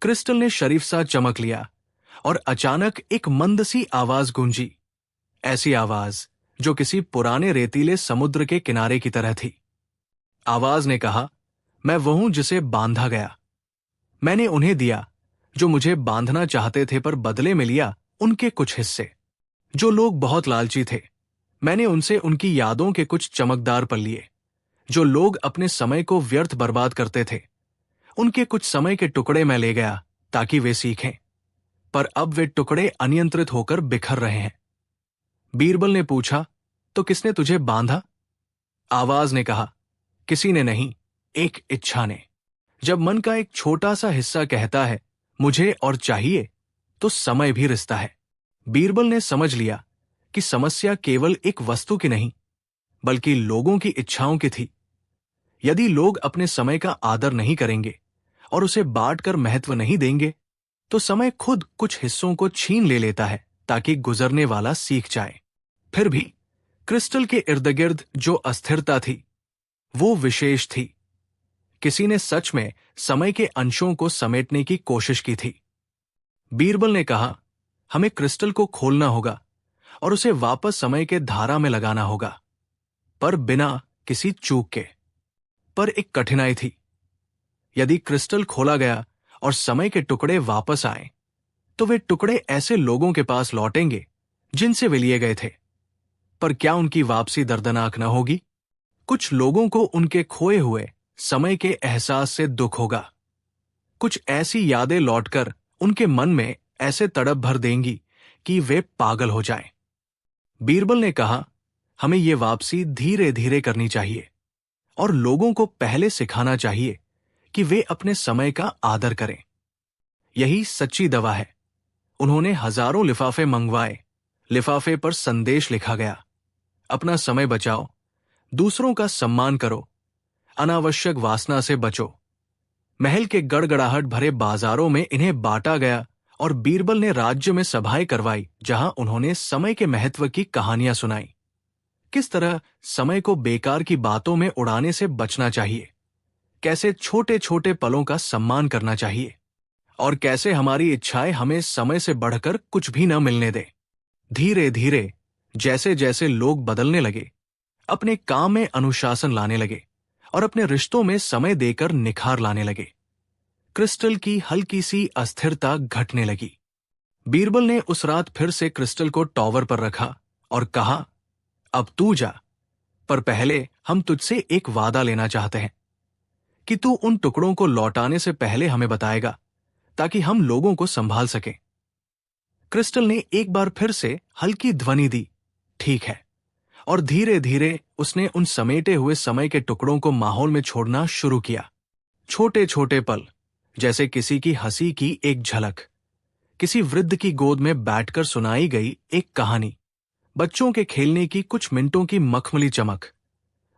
Crystal ने शरीफ सा चमक लिया और अचानक एक मंद सी आवाज गूंजी। ऐसी आवाज जो किसी पुराने रेतीले समुद्र के किनारे की तरह थी। आवाज ने कहा, मैं वो हूं जिसे बांधा गया। मैंने उन्हें दिया जो मुझे बांधना चाहते थे, पर बदले में लिया उनके कुछ हिस्से। जो लोग बहुत लालची थे, मैंने उनसे उनकी यादों के कुछ चमकदार पल लिए। जो लोग अपने समय को व्यर्थ बर्बाद करते थे, उनके कुछ समय के टुकड़े मैं ले गया ताकि वे सीखें। पर अब वे टुकड़े अनियंत्रित होकर बिखर रहे हैं। बीरबल ने पूछा, तो किसने तुझे बांधा? आवाज ने कहा, किसी ने नहीं, एक इच्छा ने। जब मन का एक छोटा सा हिस्सा कहता है मुझे और चाहिए, तो समय भी रिश्ता है। बीरबल ने समझ लिया कि समस्या केवल एक वस्तु की नहीं, बल्कि लोगों की इच्छाओं की थी। यदि लोग अपने समय का आदर नहीं करेंगे और उसे बांट कर महत्व नहीं देंगे, तो समय खुद कुछ हिस्सों को छीन ले लेता है ताकि गुजरने वाला सीख जाए। फिर भी क्रिस्टल के इर्द गिर्द जो अस्थिरता थी, वो विशेष थी। किसी ने सच में समय के अंशों को समेटने की कोशिश की थी। बीरबल ने कहा, हमें क्रिस्टल को खोलना होगा और उसे वापस समय के धारा में लगाना होगा, पर बिना किसी चूक के। पर एक कठिनाई थी। यदि क्रिस्टल खोला गया और समय के टुकड़े वापस आए, तो वे टुकड़े ऐसे लोगों के पास लौटेंगे जिनसे वे लिए गए थे। पर क्या उनकी वापसी दर्दनाक न होगी? कुछ लोगों को उनके खोए हुए समय के एहसास से दुख होगा। कुछ ऐसी यादें लौटकर उनके मन में ऐसे तड़प भर देंगी कि वे पागल हो जाएं। बीरबल ने कहा, हमें ये वापसी धीरे धीरे करनी चाहिए और लोगों को पहले सिखाना चाहिए कि वे अपने समय का आदर करें। यही सच्ची दवा है। उन्होंने हजारों लिफाफे मंगवाए। लिफाफे पर संदेश लिखा गया, अपना समय बचाओ, दूसरों का सम्मान करो, अनावश्यक वासना से बचो। महल के गड़गड़ाहट भरे बाजारों में इन्हें बांटा गया और बीरबल ने राज्य में सभाएं करवाई जहां उन्होंने समय के महत्व की कहानियां सुनाई। किस तरह समय को बेकार की बातों में उड़ाने से बचना चाहिए, कैसे छोटे छोटे पलों का सम्मान करना चाहिए और कैसे हमारी इच्छाएं हमें समय से बढ़कर कुछ भी न मिलने दें। धीरे धीरे जैसे जैसे लोग बदलने लगे, अपने काम में अनुशासन लाने लगे और अपने रिश्तों में समय देकर निखार लाने लगे, क्रिस्टल की हल्की सी अस्थिरता घटने लगी। बीरबल ने उस रात फिर से क्रिस्टल को टॉवर पर रखा और कहा, अब तू जा, पर पहले हम तुझसे एक वादा लेना चाहते हैं कि तू उन टुकड़ों को लौटाने से पहले हमें बताएगा ताकि हम लोगों को संभाल सकें। क्रिस्टल ने एक बार फिर से हल्की ध्वनि दी, ठीक है, और धीरे धीरे उसने उन समेटे हुए समय के टुकड़ों को माहौल में छोड़ना शुरू किया। छोटे छोटे पल, जैसे किसी की हंसी की एक झलक, किसी वृद्ध की गोद में बैठकर सुनाई गई एक कहानी, बच्चों के खेलने की कुछ मिनटों की मखमली चमक,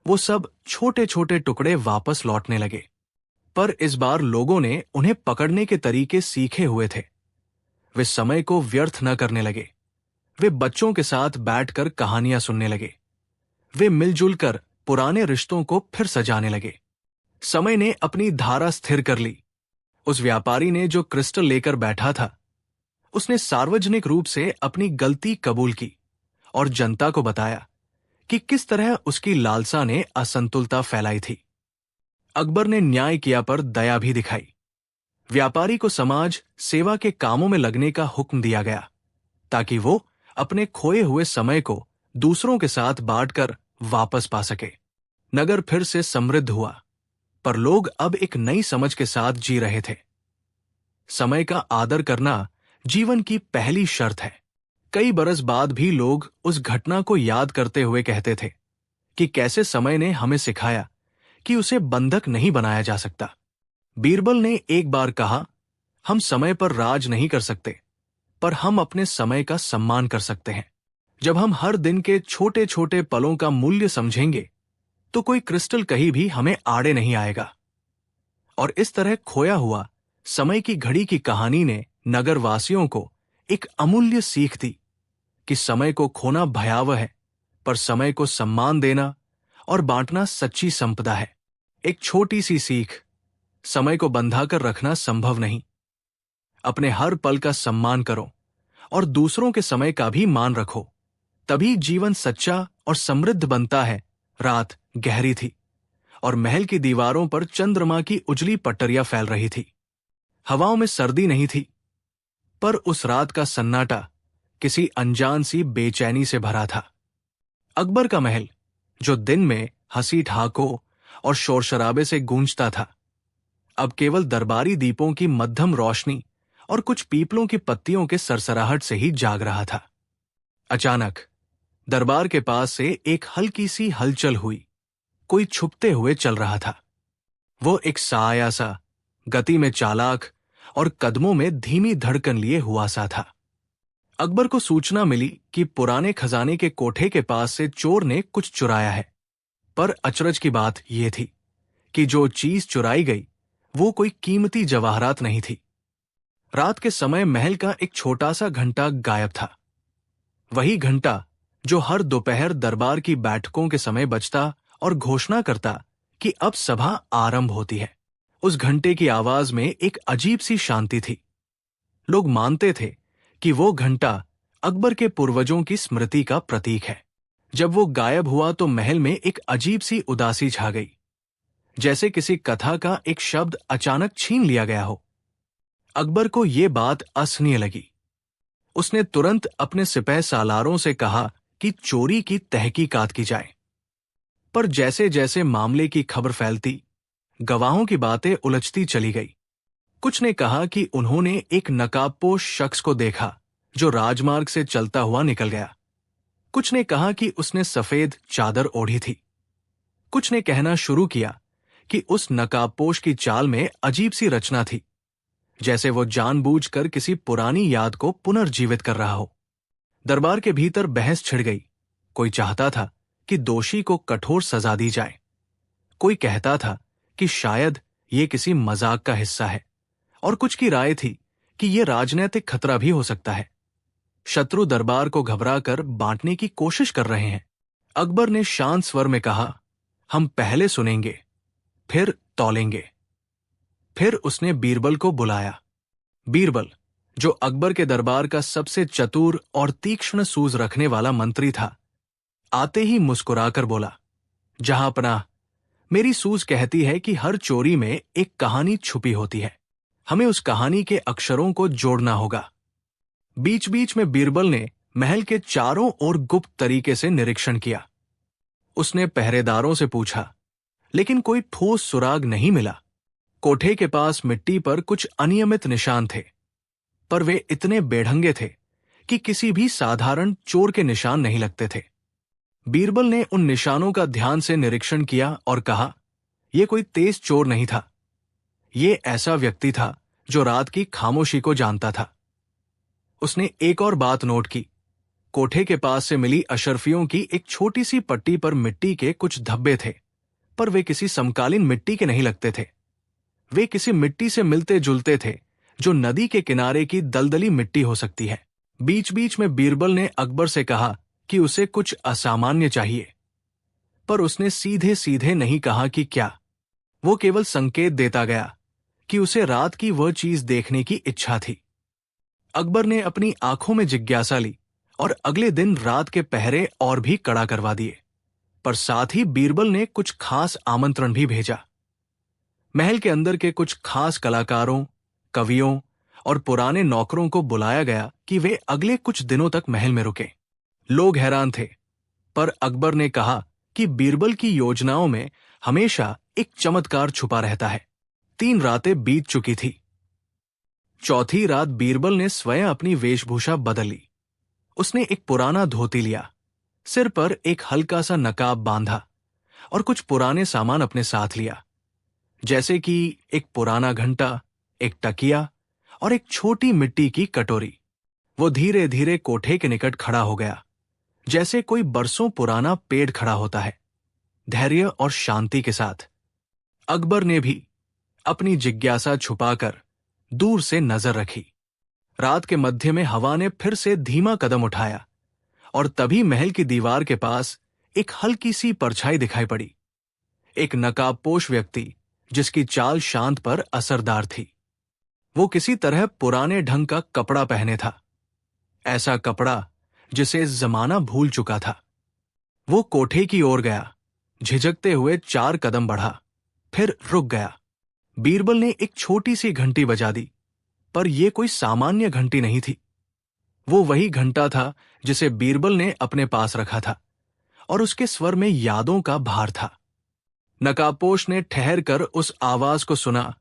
वो सब छोटे छोटे टुकड़े वापस लौटने लगे। पर इस बार लोगों ने उन्हें पकड़ने के तरीके सीखे हुए थे। वे समय को व्यर्थ न करने लगे। वे बच्चों के साथ बैठकर कहानियां सुनने लगे। वे मिलजुल कर पुराने रिश्तों को फिर सजाने लगे। समय ने अपनी धारा स्थिर कर ली। उस व्यापारी ने जो क्रिस्टल लेकर बैठा था, उसने सार्वजनिक रूप से अपनी गलती कबूल की और जनता को बताया कि किस तरह उसकी लालसा ने असंतुलता फैलाई थी। अकबर ने न्याय किया पर दया भी दिखाई। व्यापारी को समाज सेवा के कामों में लगने का हुक्म दिया गया ताकि वो अपने खोए हुए समय को दूसरों के साथ बांटकर वापस पा सके। नगर फिर से समृद्ध हुआ, पर लोग अब एक नई समझ के साथ जी रहे थे। समय का आदर करना जीवन की पहली शर्त है। कई बरस बाद भी लोग उस घटना को याद करते हुए कहते थे कि कैसे समय ने हमें सिखाया कि उसे बंधक नहीं बनाया जा सकता। बीरबल ने एक बार कहा, हम समय पर राज नहीं कर सकते, पर हम अपने समय का सम्मान कर सकते हैं। जब हम हर दिन के छोटे छोटे पलों का मूल्य समझेंगे, तो कोई क्रिस्टल कहीं भी हमें आड़े नहीं आएगा। और इस तरह खोया हुआ समय की घड़ी की कहानी ने नगरवासियों को एक अमूल्य सीख दी कि समय को खोना भयावह है, पर समय को सम्मान देना और बांटना सच्ची संपदा है। एक छोटी सी सीख, समय को बंधा कर रखना संभव नहीं, अपने हर पल का सम्मान करो और दूसरों के समय का भी मान रखो, तभी जीवन सच्चा और समृद्ध बनता है। रात गहरी थी और महल की दीवारों पर चंद्रमा की उजली पट्टरियां फैल रही थी। हवाओं में सर्दी नहीं थी, पर उस रात का सन्नाटा किसी अनजान सी बेचैनी से भरा था। अकबर का महल, जो दिन में हंसी ठहाकों और शोर शराबे से गूंजता था, अब केवल दरबारी दीपों की मध्यम रोशनी और कुछ पीपलों की पत्तियों के सरसराहट से ही जाग रहा था। अचानक दरबार के पास से एक हल्की सी हलचल हुई। कोई छुपते हुए चल रहा था। वो एक साया सा, गति में चालाक और कदमों में धीमी धड़कन लिए हुआ सा था। अकबर को सूचना मिली कि पुराने खजाने के कोठे के पास से चोर ने कुछ चुराया है। पर अचरज की बात यह थी कि जो चीज चुराई गई वो कोई कीमती जवाहरात नहीं थी। रात के समय महल का एक छोटा सा घंटा गायब था। वही घंटा जो हर दोपहर दरबार की बैठकों के समय बजता और घोषणा करता कि अब सभा आरंभ होती है। उस घंटे की आवाज में एक अजीब सी शांति थी। लोग मानते थे कि वो घंटा अकबर के पूर्वजों की स्मृति का प्रतीक है। जब वो गायब हुआ तो महल में एक अजीब सी उदासी छा गई, जैसे किसी कथा का एक शब्द अचानक छीन लिया गया हो। अकबर को ये बात असहनीय लगी। उसने तुरंत अपने सिपह सालारों से कहा कि चोरी की तहकीकात की जाए। पर जैसे जैसे मामले की खबर फैलती, गवाहों की बातें उलझती चली गई। कुछ ने कहा कि उन्होंने एक नकाबपोश शख्स को देखा जो राजमार्ग से चलता हुआ निकल गया। कुछ ने कहा कि उसने सफेद चादर ओढ़ी थी। कुछ ने कहना शुरू किया कि उस नकाबपोश की चाल में अजीब सी रचना थी, जैसे वो जानबूझकर किसी पुरानी याद को पुनर्जीवित कर रहा हो। दरबार के भीतर बहस छिड़ गई। कोई चाहता था कि दोषी को कठोर सजा दी जाए। कोई कहता था कि शायद ये किसी मजाक का हिस्सा है, और कुछ की राय थी कि ये राजनैतिक खतरा भी हो सकता है। शत्रु दरबार को घबराकर बांटने की कोशिश कर रहे हैं। अकबर ने शांत स्वर में कहा, हम पहले सुनेंगे, फिर तौलेंगे। फिर उसने बीरबल को बुलाया। बीरबल, जो अकबर के दरबार का सबसे चतुर और तीक्ष्ण सूझ रखने वाला मंत्री था, आते ही मुस्कुराकर बोला, जहांपनाह, मेरी सूझ कहती है कि हर चोरी में एक कहानी छुपी होती है। हमें उस कहानी के अक्षरों को जोड़ना होगा। बीच बीच में बीरबल ने महल के चारों ओर गुप्त तरीके से निरीक्षण किया। उसने पहरेदारों से पूछा, लेकिन कोई ठोस सुराग नहीं मिला। कोठे के पास मिट्टी पर कुछ अनियमित निशान थे, पर वे इतने बेढंगे थे कि किसी भी साधारण चोर के निशान नहीं लगते थे। बीरबल ने उन निशानों का ध्यान से निरीक्षण किया और कहा, यह कोई तेज चोर नहीं था। ये ऐसा व्यक्ति था जो रात की खामोशी को जानता था। उसने एक और बात नोट की। कोठे के पास से मिली अशर्फियों की एक छोटी सी पट्टी पर मिट्टी के कुछ धब्बे थे, पर वे किसी समकालीन मिट्टी के नहीं लगते थे। वे किसी मिट्टी से मिलते जुलते थे जो नदी के किनारे की दलदली मिट्टी हो सकती है। बीच बीच में बीरबल ने अकबर से कहा कि उसे कुछ असामान्य चाहिए, पर उसने सीधे सीधे नहीं कहा कि क्या। वो केवल संकेत देता गया कि उसे रात की वह चीज देखने की इच्छा थी। अकबर ने अपनी आंखों में जिज्ञासा ली और अगले दिन रात के पहरे और भी कड़ा करवा दिए, पर साथ ही बीरबल ने कुछ खास आमंत्रण भी भेजा। महल के अंदर के कुछ खास कलाकारों, कवियों और पुराने नौकरों को बुलाया गया कि वे अगले कुछ दिनों तक महल में रुके। लोग हैरान थे, पर अकबर ने कहा कि बीरबल की योजनाओं में हमेशा एक चमत्कार छुपा रहता है। 3 रातें बीत चुकी थी। चौथी रात बीरबल ने स्वयं अपनी वेशभूषा बदल ली। उसने एक पुराना धोती लिया, सिर पर एक हल्का सा नकाब बांधा और कुछ पुराने सामान अपने साथ लिया, जैसे कि एक पुराना घंटा, एक तकिया और एक छोटी मिट्टी की कटोरी। वो धीरे धीरे कोठे के निकट खड़ा हो गया, जैसे कोई बरसों पुराना पेड़ खड़ा होता है, धैर्य और शांति के साथ। अकबर ने भी अपनी जिज्ञासा छुपाकर दूर से नजर रखी। रात के मध्य में हवा ने फिर से धीमा कदम उठाया और तभी महल की दीवार के पास एक हल्की सी परछाई दिखाई पड़ी। एक नकाबपोश व्यक्ति जिसकी चाल शांत पर असरदार थी। वो किसी तरह पुराने ढंग का कपड़ा पहने था, ऐसा कपड़ा जिसे जमाना भूल चुका था। वो कोठे की ओर गया, झिझकते हुए 4 कदम बढ़ा, फिर रुक गया। बीरबल ने एक छोटी सी घंटी बजा दी, पर यह कोई सामान्य घंटी नहीं थी। वो वही घंटा था जिसे बीरबल ने अपने पास रखा था, और उसके स्वर में यादों का भार था। नकाबपोश ने ठहर कर उस आवाज को सुना,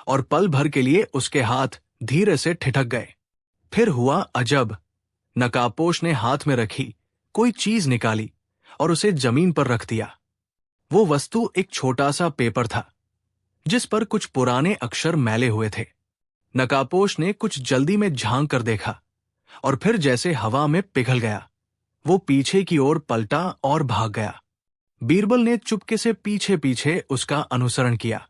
और पल भर के लिए उसके हाथ धीरे से ठिठक गए। फिर हुआ अजब। नकाबपोश ने हाथ में रखी कोई चीज निकाली और उसे जमीन पर रख दिया। वो वस्तु एक छोटा सा पेपर था, जिस पर कुछ पुराने अक्षर मैले हुए थे। नकाबपोश ने कुछ जल्दी में झांक कर देखा, और फिर जैसे हवा में पिघल गया। वो पीछे की ओर पलटा और भाग गया। बीरबल ने चुपके से पीछे पीछे उसका अनुसरण किया,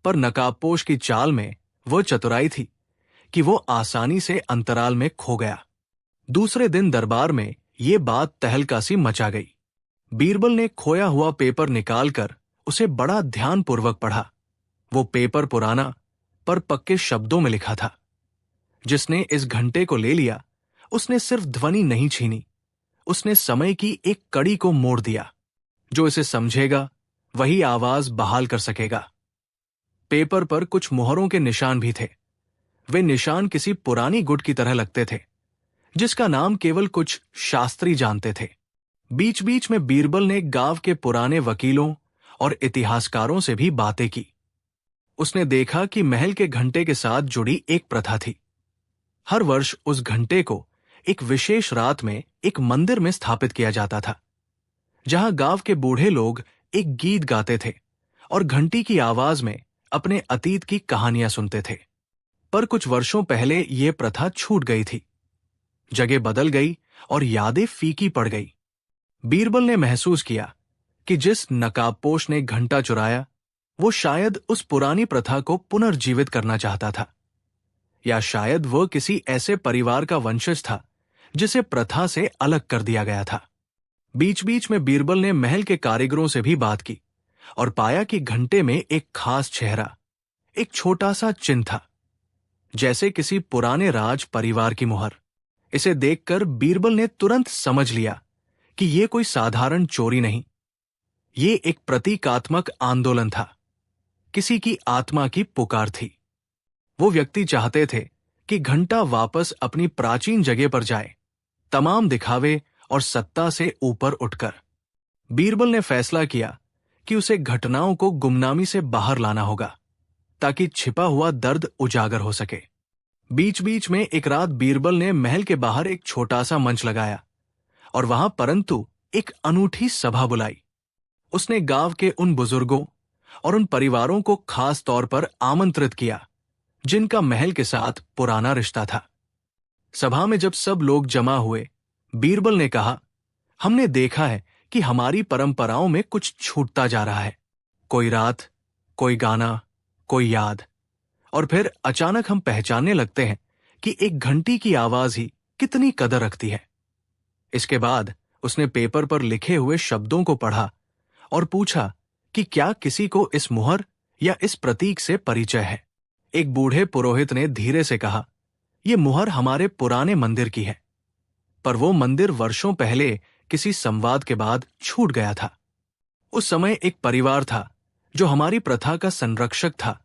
पर नकाबपोश की चाल में वह चतुराई थी कि वो आसानी से अंतराल में खो गया। दूसरे दिन दरबार में ये बात तहलका सी मचा गई। बीरबल ने खोया हुआ पेपर निकालकर उसे बड़ा ध्यानपूर्वक पढ़ा। वो पेपर पुराना पर पक्के शब्दों में लिखा था। जिसने इस घंटे को ले लिया, उसने सिर्फ ध्वनि नहीं छीनी, उसने समय की एक कड़ी को मोड़ दिया। जो इसे समझेगा वही आवाज बहाल कर सकेगा। पेपर पर कुछ मोहरों के निशान भी थे। वे निशान किसी पुरानी गुट की तरह लगते थे, जिसका नाम केवल कुछ शास्त्री जानते थे। बीच बीच में बीरबल ने गांव के पुराने वकीलों और इतिहासकारों से भी बातें की। उसने देखा कि महल के घंटे के साथ जुड़ी एक प्रथा थी। हर वर्ष उस घंटे को एक विशेष रात में एक मंदिर में स्थापित किया जाता था, जहां गांव के बूढ़े लोग एक गीत गाते थे और घंटी की आवाज में अपने अतीत की कहानियां सुनते थे। पर कुछ वर्षों पहले यह प्रथा छूट गई थी। जगह बदल गई और यादें फीकी पड़ गई। बीरबल ने महसूस किया कि जिस नकाबपोश ने घंटा चुराया, वो शायद उस पुरानी प्रथा को पुनर्जीवित करना चाहता था, या शायद वह किसी ऐसे परिवार का वंशज था जिसे प्रथा से अलग कर दिया गया था। बीच बीच में बीरबल ने महल के कारीगरों से भी बात की और पाया कि घंटे में एक खास चेहरा, एक छोटा सा चिन्ह था, जैसे किसी पुराने राज परिवार की मुहर। इसे देखकर बीरबल ने तुरंत समझ लिया कि यह कोई साधारण चोरी नहीं, ये एक प्रतीकात्मक आंदोलन था, किसी की आत्मा की पुकार थी। वो व्यक्ति चाहते थे कि घंटा वापस अपनी प्राचीन जगह पर जाए, तमाम दिखावे और सत्ता से ऊपर उठकर। बीरबल ने फैसला किया कि उसे घटनाओं को गुमनामी से बाहर लाना होगा, ताकि छिपा हुआ दर्द उजागर हो सके। बीच बीच में एक रात बीरबल ने महल के बाहर एक छोटा सा मंच लगाया और वहां परंतु एक अनूठी सभा बुलाई। उसने गांव के उन बुजुर्गों और उन परिवारों को खास तौर पर आमंत्रित किया जिनका महल के साथ पुराना रिश्ता था। सभा में जब सब लोग जमा हुए, बीरबल ने कहा, हमने देखा है कि हमारी परंपराओं में कुछ छूटता जा रहा है। कोई रात, कोई गाना, कोई याद, और फिर अचानक हम पहचानने लगते हैं कि एक घंटी की आवाज ही कितनी कदर रखती है। इसके बाद उसने पेपर पर लिखे हुए शब्दों को पढ़ा और पूछा कि क्या किसी को इस मुहर या इस प्रतीक से परिचय है। एक बूढ़े पुरोहित ने धीरे से कहा, यह मुहर हमारे पुराने मंदिर की है, पर वो मंदिर वर्षों पहले किसी संवाद के बाद छूट गया था। उस समय एक परिवार था जो हमारी प्रथा का संरक्षक था,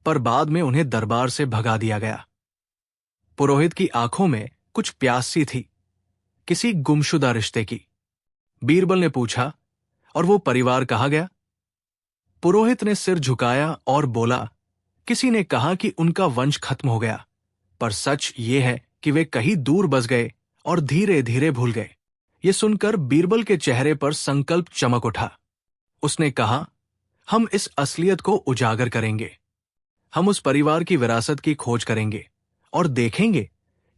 पर बाद में उन्हें दरबार से भगा दिया गया। पुरोहित की आंखों में कुछ प्यास सी थी, किसी गुमशुदा रिश्ते की। बीरबल ने पूछा, और वो परिवार कहाँ गया? पुरोहित ने सिर झुकाया और बोला, किसी ने कहा कि उनका वंश खत्म हो गया, पर सच ये है कि वे कहीं दूर बस गए और धीरे धीरे भूल गए। ये सुनकर बीरबल के चेहरे पर संकल्प चमक उठा। उसने कहा, हम इस असलियत को उजागर करेंगे। हम उस परिवार की विरासत की खोज करेंगे और देखेंगे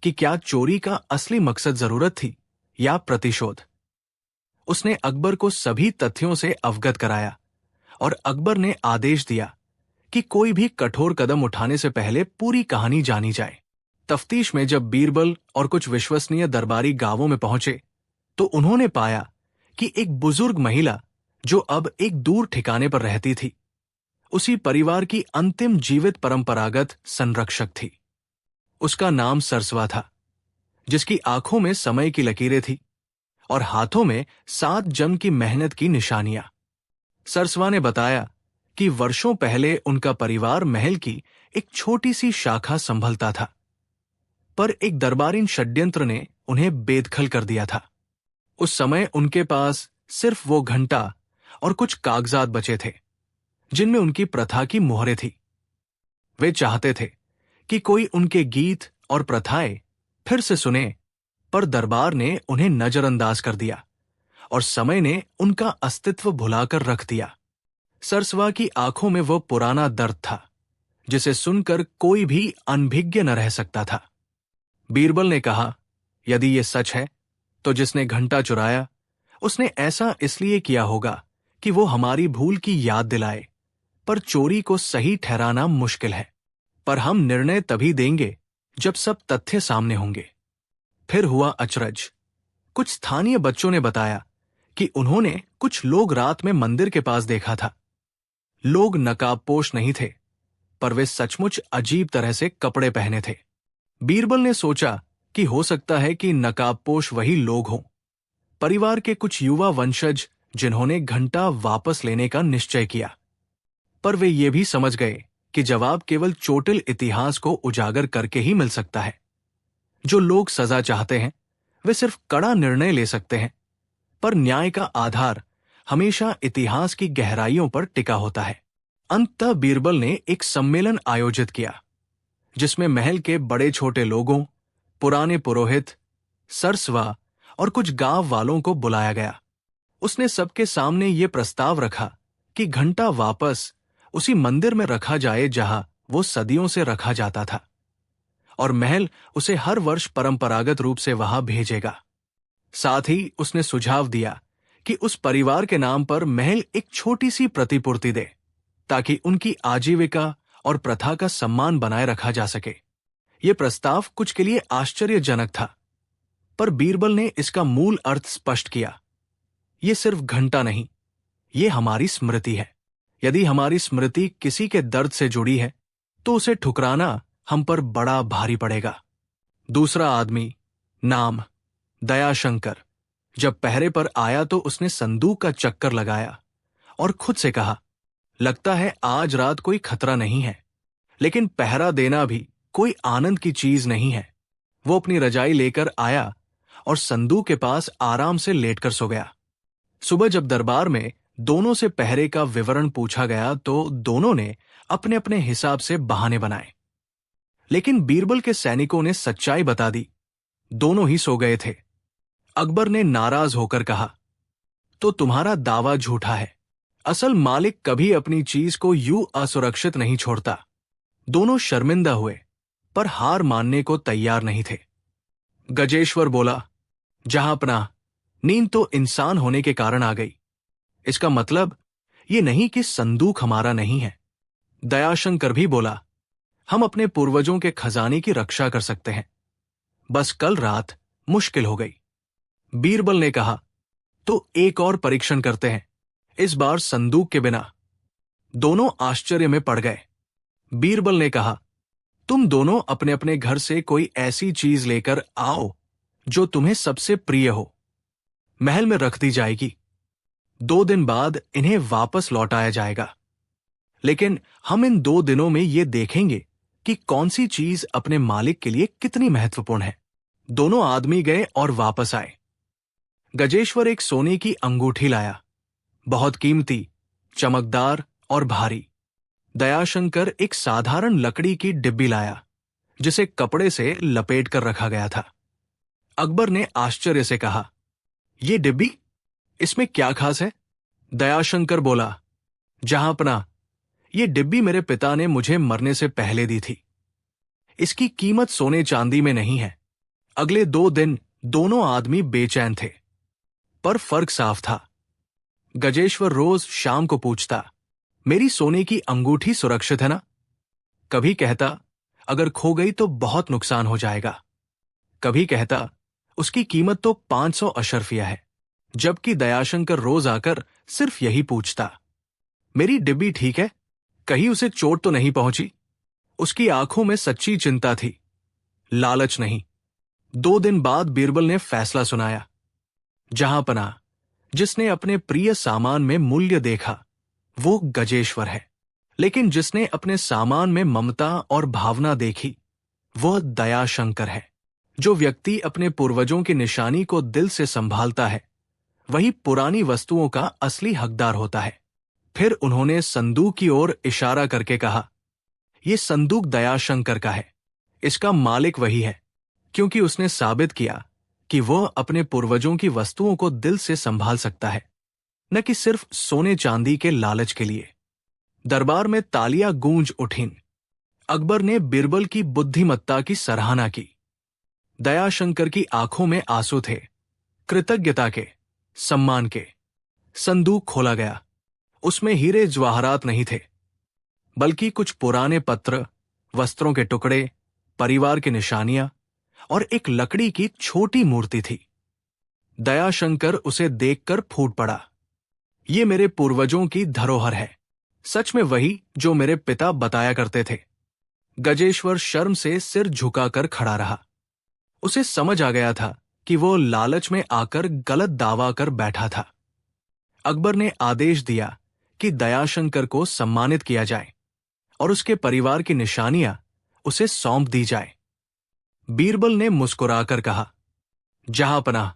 कि क्या चोरी का असली मकसद जरूरत थी या प्रतिशोध। उसने अकबर को सभी तथ्यों से अवगत कराया और अकबर ने आदेश दिया कि कोई भी कठोर कदम उठाने से पहले पूरी कहानी जानी जाए। तफ्तीश में जब बीरबल और कुछ विश्वसनीय दरबारी गांवों में पहुंचे, तो उन्होंने पाया कि एक बुजुर्ग महिला, जो अब एक दूर ठिकाने पर रहती थी, उसी परिवार की अंतिम जीवित परंपरागत संरक्षक थी। उसका नाम सरसवा था, जिसकी आंखों में समय की लकीरें थी और हाथों में 7 जन्म की मेहनत की निशानियां। सरसवा ने बताया कि वर्षों पहले उनका परिवार महल की एक छोटी सी शाखा संभलता था, पर एक दरबारी षड्यंत्र ने उन्हें बेदखल कर दिया था। उस समय उनके पास सिर्फ वो घंटा और कुछ कागजात बचे थे, जिनमें उनकी प्रथा की मोहरें थी। वे चाहते थे कि कोई उनके गीत और प्रथाएं फिर से सुने, पर दरबार ने उन्हें नजरअंदाज कर दिया और समय ने उनका अस्तित्व भुलाकर रख दिया। सरसवा की आंखों में वो पुराना दर्द था, जिसे सुनकर कोई भी अनभिज्ञ न रह सकता था। बीरबल ने कहा, यदि ये सच है तो जिसने घंटा चुराया उसने ऐसा इसलिए किया होगा कि वो हमारी भूल की याद दिलाए, पर चोरी को सही ठहराना मुश्किल है। पर हम निर्णय तभी देंगे जब सब तथ्य सामने होंगे। फिर हुआ अचरज। कुछ स्थानीय बच्चों ने बताया कि उन्होंने कुछ लोग रात में मंदिर के पास देखा था। लोग नकाबपोश नहीं थे, पर वे सचमुच अजीब तरह से कपड़े पहने थे। बीरबल ने सोचा कि हो सकता है कि नकाबपोश वही लोग हों, परिवार के कुछ युवा वंशज जिन्होंने घंटा वापस लेने का निश्चय किया। पर वे ये भी समझ गए कि जवाब केवल चोटिल इतिहास को उजागर करके ही मिल सकता है। जो लोग सजा चाहते हैं वे सिर्फ कड़ा निर्णय ले सकते हैं, पर न्याय का आधार हमेशा इतिहास की गहराइयों पर टिका होता है। अंततः बीरबल ने एक सम्मेलन आयोजित किया, जिसमें महल के बड़े छोटे लोगों, पुराने पुरोहित, सरसवा और कुछ गांव वालों को बुलाया गया। उसने सबके सामने ये प्रस्ताव रखा कि घंटा वापस उसी मंदिर में रखा जाए जहां वो सदियों से रखा जाता था, और महल उसे हर वर्ष परंपरागत रूप से वहां भेजेगा। साथ ही उसने सुझाव दिया कि उस परिवार के नाम पर महल एक छोटी सी प्रतिपूर्ति दे, ताकि उनकी आजीविका और प्रथा का सम्मान बनाए रखा जा सके। यह प्रस्ताव कुछ के लिए आश्चर्यजनक था, पर बीरबल ने इसका मूल अर्थ स्पष्ट किया। ये सिर्फ घंटा नहीं, ये हमारी स्मृति है। यदि हमारी स्मृति किसी के दर्द से जुड़ी है तो उसे ठुकराना हम पर बड़ा भारी पड़ेगा। दूसरा आदमी, नाम दयाशंकर, जब पहरे पर आया तो उसने संदूक का चक्कर लगाया और खुद से कहा, लगता है आज रात कोई खतरा नहीं है, लेकिन पहरा देना भी कोई आनंद की चीज नहीं है। वो अपनी रजाई लेकर आया और संदूक के पास आराम से लेटकर सो गया। सुबह जब दरबार में दोनों से पहरे का विवरण पूछा गया तो दोनों ने अपने अपने हिसाब से बहाने बनाए, लेकिन बीरबल के सैनिकों ने सच्चाई बता दी, दोनों ही सो गए थे। अकबर ने नाराज होकर कहा, तो तुम्हारा दावा झूठा है। असल मालिक कभी अपनी चीज को यूं असुरक्षित नहीं छोड़ता। दोनों शर्मिंदा हुए, पर हार मानने को तैयार नहीं थे। गजेश्वर बोला, जहांपनाह, नींद तो इंसान होने के कारण आ गई। इसका मतलब ये नहीं कि संदूक हमारा नहीं है। दयाशंकर भी बोला, हम अपने पूर्वजों के खजाने की रक्षा कर सकते हैं, बस कल रात मुश्किल हो गई। बीरबल ने कहा, तो एक और परीक्षण करते हैं, इस बार संदूक के बिना। दोनों आश्चर्य में पड़ गए। बीरबल ने कहा, तुम दोनों अपने अपने घर से कोई ऐसी चीज लेकर आओ जो तुम्हें सबसे प्रिय हो, महल में रख दी जाएगी। 2 दिन बाद इन्हें वापस लौटाया जाएगा, लेकिन हम इन 2 दिनों में ये देखेंगे कि कौन सी चीज अपने मालिक के लिए कितनी महत्वपूर्ण है। दोनों आदमी गए और वापस आए। गजेश्वर एक सोने की अंगूठी लाया, बहुत कीमती, चमकदार और भारी। दयाशंकर एक साधारण लकड़ी की डिब्बी लाया, जिसे कपड़े से लपेट कर रखा गया था। अकबर ने आश्चर्य से कहा, ये डिब्बी, इसमें क्या खास है? दयाशंकर बोला, जहांपनाह, ये डिब्बी मेरे पिता ने मुझे मरने से पहले दी थी। इसकी कीमत सोने चांदी में नहीं है। अगले 2 दिन दोनों आदमी बेचैन थे, पर फर्क साफ था। गजेश्वर रोज शाम को पूछता, मेरी सोने की अंगूठी सुरक्षित है ना? कभी कहता, अगर खो गई तो बहुत नुकसान हो जाएगा। कभी कहता, उसकी कीमत तो 500 अशर्फिया है। जबकि दयाशंकर रोज आकर सिर्फ यही पूछता, मेरी डिब्बी ठीक है, कहीं उसे चोट तो नहीं पहुंची? उसकी आंखों में सच्ची चिंता थी, लालच नहीं। 2 दिन बाद बीरबल ने फैसला सुनाया। जहांपनाह, जिसने अपने प्रिय सामान में मूल्य देखा वो गजेश्वर है, लेकिन जिसने अपने सामान में ममता और भावना देखी वह दयाशंकर है। जो व्यक्ति अपने पूर्वजों की निशानी को दिल से संभालता है वही पुरानी वस्तुओं का असली हकदार होता है। फिर उन्होंने संदूक की ओर इशारा करके कहा, यह संदूक दयाशंकर का है। इसका मालिक वही है, क्योंकि उसने साबित किया कि वह अपने पूर्वजों की वस्तुओं को दिल से संभाल सकता है, न कि सिर्फ सोने चांदी के लालच के लिए। दरबार में तालियां गूंज उठीं। अकबर ने बीरबल की बुद्धिमत्ता की सराहना की। दयाशंकर की आंखों में आंसू थे, कृतज्ञता के, सम्मान के। संदूक खोला गया। उसमें हीरे जवाहरात नहीं थे, बल्कि कुछ पुराने पत्र, वस्त्रों के टुकड़े, परिवार की निशानियां और एक लकड़ी की छोटी मूर्ति थी। दयाशंकर उसे देखकर फूट पड़ा। ये मेरे पूर्वजों की धरोहर है, सच में वही जो मेरे पिता बताया करते थे। गजेश्वर शर्म से सिर झुकाकर खड़ा रहा। उसे समझ आ गया था कि वो लालच में आकर गलत दावा कर बैठा था। अकबर ने आदेश दिया कि दयाशंकर को सम्मानित किया जाए और उसके परिवार की निशानियां उसे सौंप दी जाए। बीरबल ने मुस्कुराकर कहा, जहांपनाह,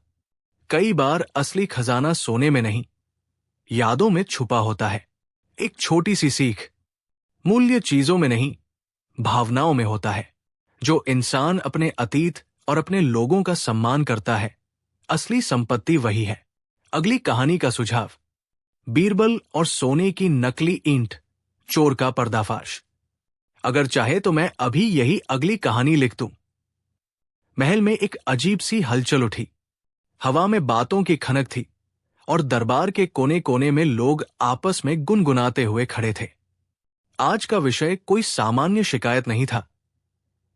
कई बार असली खजाना सोने में नहीं, यादों में छुपा होता है। एक छोटी सी सीख, मूल्य चीजों में नहीं, भावनाओं में होता है। जो इंसान अपने अतीत और अपने लोगों का सम्मान करता है, असली संपत्ति वही है। अगली कहानी का सुझाव, बीरबल और सोने की नकली ईंट, चोर का पर्दाफाश। अगर चाहे तो मैं अभी यही अगली कहानी लिख दूं। महल में एक अजीब सी हलचल उठी। हवा में बातों की खनक थी और दरबार के कोने कोने में लोग आपस में गुनगुनाते हुए खड़े थे। आज का विषय कोई सामान्य शिकायत नहीं था।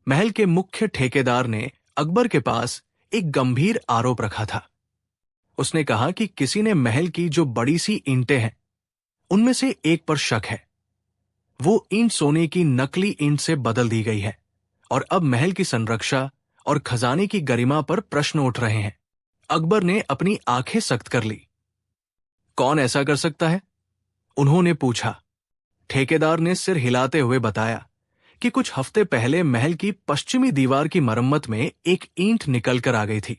महल के मुख्य ठेकेदार ने अकबर के पास एक गंभीर आरोप रखा था। उसने कहा कि किसी ने महल की जो बड़ी सी ईंटें हैं, उनमें से एक पर शक है। वो ईंट सोने की नकली ईंट से बदल दी गई है और अब महल की संरक्षा और खजाने की गरिमा पर प्रश्न उठ रहे हैं। अकबर ने अपनी आंखें सख्त कर ली। कौन ऐसा कर सकता है? उन्होंने पूछा। ठेकेदार ने सिर हिलाते हुए बताया कि कुछ हफ्ते पहले महल की पश्चिमी दीवार की मरम्मत में एक ईंट निकलकर आ गई थी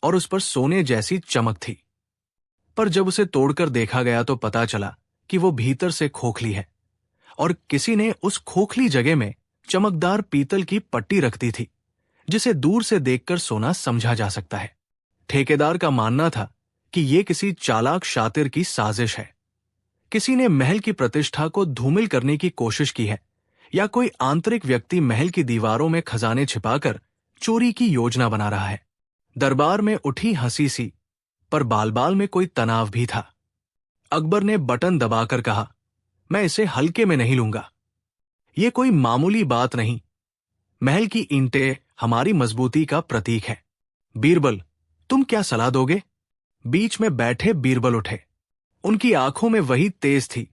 और उस पर सोने जैसी चमक थी। पर जब उसे तोड़कर देखा गया तो पता चला कि वो भीतर से खोखली है और किसी ने उस खोखली जगह में चमकदार पीतल की पट्टी रख दी थी, जिसे दूर से देखकर सोना समझा जा सकता है। ठेकेदार का मानना था कि यह किसी चालाक शातिर की साजिश है। किसी ने महल की प्रतिष्ठा को धूमिल करने की कोशिश की है या कोई आंतरिक व्यक्ति महल की दीवारों में खजाने छिपाकर चोरी की योजना बना रहा है। दरबार में उठी हंसी सी, पर बाल बाल में कोई तनाव भी था। अकबर ने बटन दबाकर कहा, मैं इसे हल्के में नहीं लूंगा। यह कोई मामूली बात नहीं। महल की ईंटें हमारी मजबूती का प्रतीक है। बीरबल, तुम क्या सलाह दोगे? बीच में बैठे बीरबल उठे। उनकी आंखों में वही तेज थी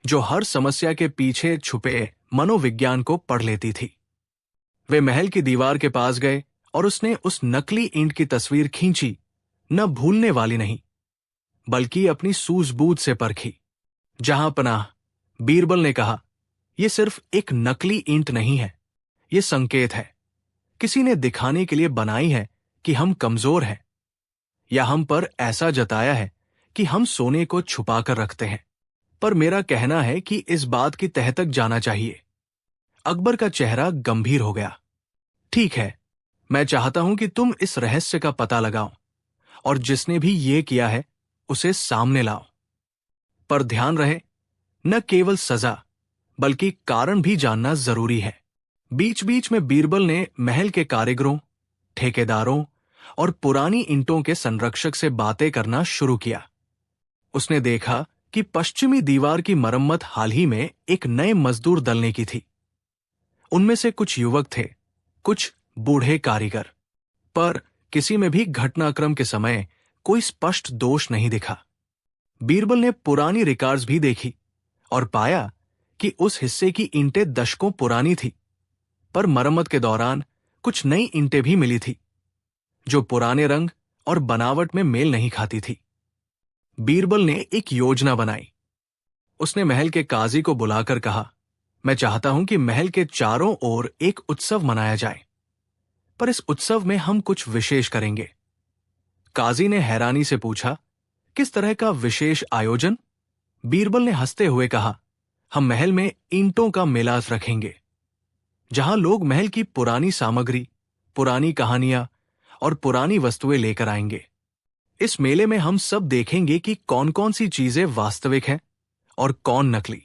जो हर समस्या के पीछे छुपे मनोविज्ञान को पढ़ लेती थी। वे महल की दीवार के पास गए और उसने उस नकली ईंट की तस्वीर खींची, न भूलने वाली नहीं, बल्कि अपनी सूझबूझ से परखी। जहांपनाह, बीरबल ने कहा, यह सिर्फ एक नकली ईंट नहीं है, यह संकेत है। किसी ने दिखाने के लिए बनाई है कि हम कमजोर हैं, या हम पर ऐसा जताया है कि हम सोने को छुपा कर रखते हैं। पर मेरा कहना है कि इस बात की तह तक जाना चाहिए। अकबर का चेहरा गंभीर हो गया। ठीक है, मैं चाहता हूं कि तुम इस रहस्य का पता लगाओ और जिसने भी ये किया है उसे सामने लाओ। पर ध्यान रहे, न केवल सजा बल्कि कारण भी जानना जरूरी है। बीच बीच में बीरबल ने महल के कारीगरों, ठेकेदारों और पुरानी ईंटों के संरक्षक से बातें करना शुरू किया। उसने देखा कि पश्चिमी दीवार की मरम्मत हाल ही में एक नए मजदूर दल ने की थी। उनमें से कुछ युवक थे, कुछ बूढ़े कारीगर, पर किसी में भी घटनाक्रम के समय कोई स्पष्ट दोष नहीं दिखा। बीरबल ने पुरानी रिकॉर्ड्स भी देखी और पाया कि उस हिस्से की ईंटें दशकों पुरानी थी, पर मरम्मत के दौरान कुछ नई ईंटें भी मिली थी जो पुराने रंग और बनावट में मेल नहीं खाती थी। बीरबल ने एक योजना बनाई। उसने महल के काजी को बुलाकर कहा, मैं चाहता हूं कि महल के चारों ओर एक उत्सव मनाया जाए, पर इस उत्सव में हम कुछ विशेष करेंगे। काजी ने हैरानी से पूछा, किस तरह का विशेष आयोजन? बीरबल ने हंसते हुए कहा, हम महल में ईंटों का मेला रखेंगे, जहां लोग महल की पुरानी सामग्री, पुरानी कहानियां और पुरानी वस्तुएं लेकर आएंगे। इस मेले में हम सब देखेंगे कि कौन कौन सी चीजें वास्तविक हैं और कौन नकली।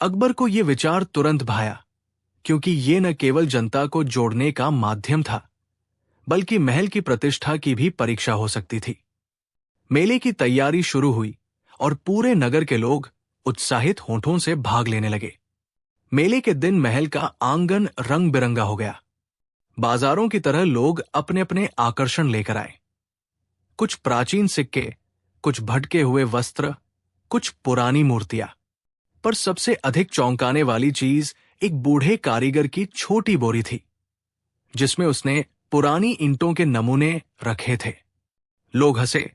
अकबर को यह विचार तुरंत भाया, क्योंकि ये न केवल जनता को जोड़ने का माध्यम था, बल्कि महल की प्रतिष्ठा की भी परीक्षा हो सकती थी। मेले की तैयारी शुरू हुई और पूरे नगर के लोग उत्साहित होठों से भाग लेने लगे। मेले के दिन महल का आंगन रंग बिरंगा हो गया। बाजारों की तरह लोग अपने अपने आकर्षण लेकर आए। कुछ प्राचीन सिक्के, कुछ भटके हुए वस्त्र, कुछ पुरानी मूर्तियां, पर सबसे अधिक चौंकाने वाली चीज एक बूढ़े कारीगर की छोटी बोरी थी, जिसमें उसने पुरानी ईंटों के नमूने रखे थे। लोग हंसे।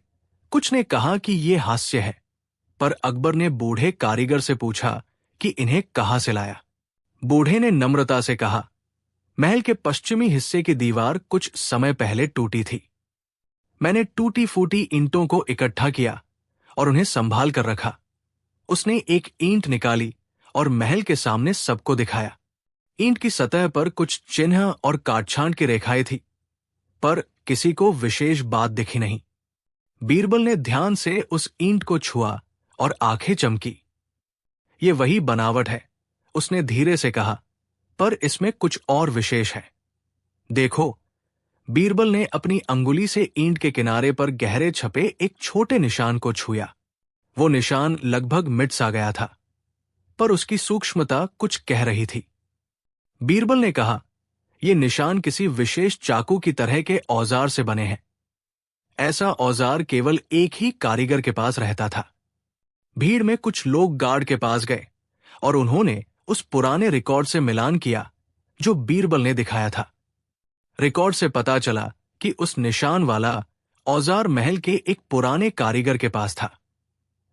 कुछ ने कहा कि यह हास्य है, पर अकबर ने बूढ़े कारीगर से पूछा कि इन्हें कहां से लाया। बूढ़े ने नम्रता से कहा, महल के पश्चिमी हिस्से की दीवार कुछ समय पहले टूटी थी। मैंने टूटी फूटी ईंटों को इकट्ठा किया और उन्हें संभाल कर रखा। उसने एक ईंट निकाली और महल के सामने सबको दिखाया। ईंट की सतह पर कुछ चिन्ह और काटछांट की रेखाएं थी, पर किसी को विशेष बात दिखी नहीं। बीरबल ने ध्यान से उस ईंट को छुआ और आंखें चमकी। ये वही बनावट है, उसने धीरे से कहा, पर इसमें कुछ और विशेष है। देखो। बीरबल ने अपनी अंगुली से ईंट के किनारे पर गहरे छपे एक छोटे निशान को छुआ। वो निशान लगभग मिट सा गया था, पर उसकी सूक्ष्मता कुछ कह रही थी। बीरबल ने कहा, यह निशान किसी विशेष चाकू की तरह के औजार से बने हैं। ऐसा औजार केवल एक ही कारीगर के पास रहता था। भीड़ में कुछ लोग गार्ड के पास गए और उन्होंने उस पुराने रिकॉर्ड से मिलान किया जो बीरबल ने दिखाया था। रिकॉर्ड से पता चला कि उस निशान वाला औजार महल के एक पुराने कारीगर के पास था।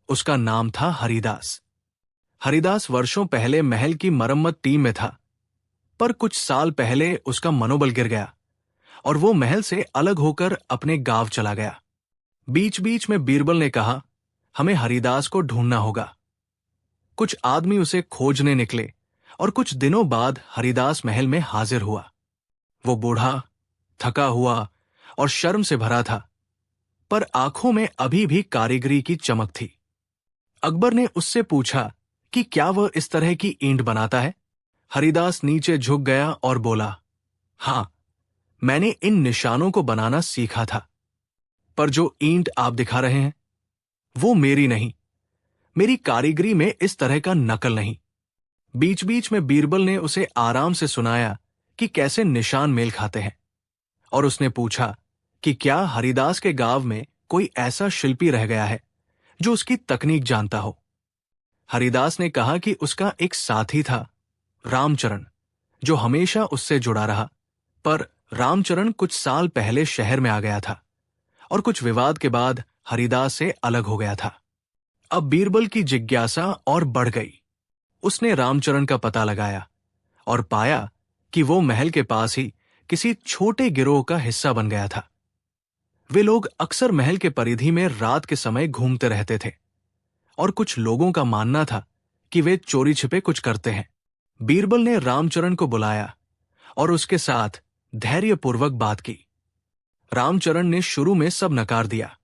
उसका नाम था हरिदास। हरिदास वर्षों पहले महल की मरम्मत टीम में था, पर कुछ साल पहले उसका मनोबल गिर गया और वो महल से अलग होकर अपने गांव चला गया। बीच बीच में बीरबल ने कहा, हमें हरिदास को ढूंढना होगा। कुछ आदमी उसे खोजने निकले और कुछ दिनों बाद हरिदास महल में हाजिर हुआ। वो बूढ़ा, थका हुआ और शर्म से भरा था, पर आंखों में अभी भी कारीगरी की चमक थी। अकबर ने उससे पूछा कि क्या वह इस तरह की ईंट बनाता है। हरिदास नीचे झुक गया और बोला, हां, मैंने इन निशानों को बनाना सीखा था, पर जो ईंट आप दिखा रहे हैं वो मेरी नहीं, मेरी कारीगरी में इस तरह का नकल नहीं। बीच बीच में बीरबल ने उसे आराम से सुनाया कि कैसे निशान मेल खाते हैं, और उसने पूछा कि क्या हरिदास के गांव में कोई ऐसा शिल्पी रह गया है जो उसकी तकनीक जानता हो। हरिदास ने कहा कि उसका एक साथी था, रामचरण, जो हमेशा उससे जुड़ा रहा, पर रामचरण कुछ साल पहले शहर में आ गया था और कुछ विवाद के बाद हरिदास से अलग हो गया था। अब बीरबल की जिज्ञासा और बढ़ गई। उसने रामचरण का पता लगाया और पाया कि वो महल के पास ही किसी छोटे गिरोह का हिस्सा बन गया था। वे लोग अक्सर महल के परिधि में रात के समय घूमते रहते थे और कुछ लोगों का मानना था कि वे चोरी छिपे कुछ करते हैं। बीरबल ने रामचरण को बुलाया और उसके साथ धैर्यपूर्वक बात की। रामचरण ने शुरू में सब नकार दिया,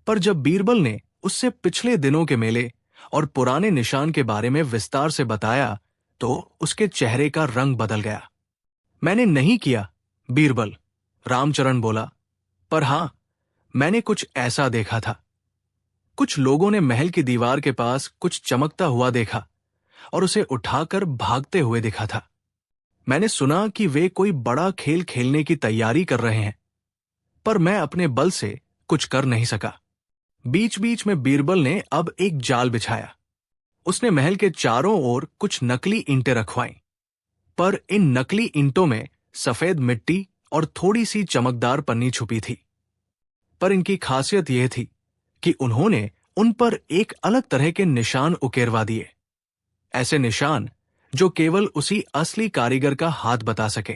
पर जब बीरबल ने उससे पिछले दिनों के मेले और पुराने निशान के बारे में विस्तार से बताया तो उसके चेहरे का रंग बदल गया। मैंने नहीं किया, बीरबल, रामचरण बोला, पर हां, मैंने कुछ ऐसा देखा था। कुछ लोगों ने महल की दीवार के पास कुछ चमकता हुआ देखा और उसे उठाकर भागते हुए दिखा था। मैंने सुना कि वे कोई बड़ा खेल खेलने की तैयारी कर रहे हैं, पर मैं अपने बल से कुछ कर नहीं सका। बीच बीच में बीरबल ने अब एक जाल बिछाया। उसने महल के चारों ओर कुछ नकली ईंटें रखवाईं, पर इन नकली ईंटों में सफेद मिट्टी और थोड़ी सी चमकदार पन्नी छुपी थी। पर इनकी खासियत यह थी कि उन्होंने उन पर एक अलग तरह के निशान उकेरवा दिए, ऐसे निशान जो केवल उसी असली कारीगर का हाथ बता सके।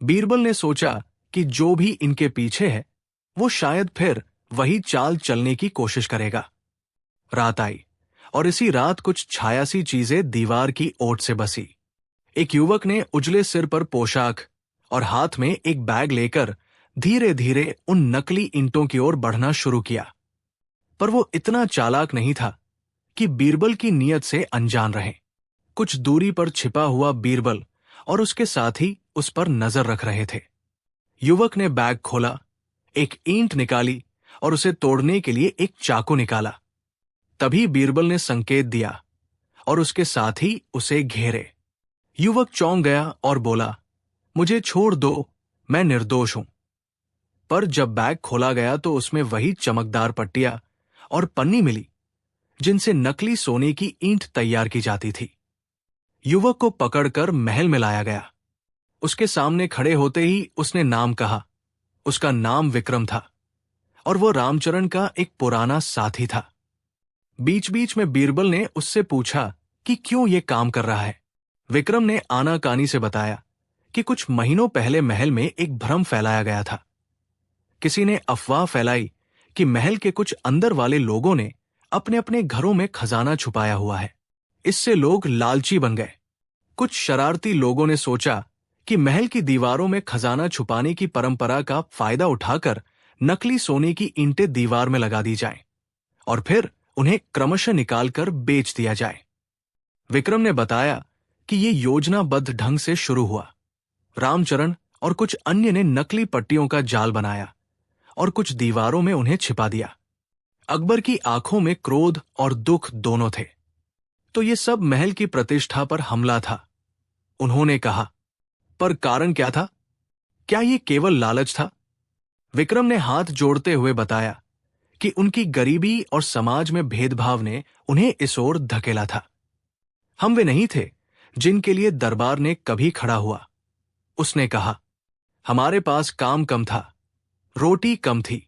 बीरबल ने सोचा कि जो भी इनके पीछे है वो शायद फिर वही चाल चलने की कोशिश करेगा। रात आई और इसी रात कुछ छायासी चीजें दीवार की ओट से बसी। एक युवक ने उजले सिर पर पोशाक और हाथ में एक बैग लेकर धीरे धीरे उन नकली ईंटों की ओर बढ़ना शुरू किया। पर वो इतना चालाक नहीं था कि बीरबल की नीयत से अनजान रहे। कुछ दूरी पर छिपा हुआ बीरबल और उसके साथी उस पर नजर रख रहे थे। युवक ने बैग खोला, एक ईंट निकाली और उसे तोड़ने के लिए एक चाकू निकाला। तभी बीरबल ने संकेत दिया और उसके साथी उसे घेरे। युवक चौंक गया और बोला, मुझे छोड़ दो, मैं निर्दोष हूं। पर जब बैग खोला गया तो उसमें वही चमकदार पट्टियां और पन्नी मिली जिनसे नकली सोने की ईंट तैयार की जाती थी। युवक को पकड़कर महल में लाया गया। उसके सामने खड़े होते ही उसने नाम कहा। उसका नाम विक्रम था और वो रामचरण का एक पुराना साथी था। बीच बीच में बीरबल ने उससे पूछा कि क्यों ये काम कर रहा है। विक्रम ने आनाकानी से बताया कि कुछ महीनों पहले महल में एक भ्रम फैलाया गया था। किसी ने अफवाह फैलाई कि महल के कुछ अंदर वाले लोगों ने अपने अपने घरों में खजाना छुपाया हुआ है। इससे लोग लालची बन गए। कुछ शरारती लोगों ने सोचा कि महल की दीवारों में खजाना छुपाने की परंपरा का फायदा उठाकर नकली सोने की ईंटें दीवार में लगा दी जाएं और फिर उन्हें क्रमशः निकालकर बेच दिया जाए। विक्रम ने बताया कि ये योजनाबद्ध ढंग से शुरू हुआ। रामचरण और कुछ अन्य ने नकली पट्टियों का जाल बनाया और कुछ दीवारों में उन्हें छिपा दिया। अकबर की आंखों में क्रोध और दुख दोनों थे। तो ये सब महल की प्रतिष्ठा पर हमला था। उन्होंने कहा, पर कारण क्या था? क्या ये केवल लालच था? विक्रम ने हाथ जोड़ते हुए बताया कि उनकी गरीबी और समाज में भेदभाव ने उन्हें इस ओर धकेला था। हम वे नहीं थे जिनके लिए दरबार ने कभी खड़ा हुआ। उसने कहा, हमारे पास काम कम था, रोटी कम थी।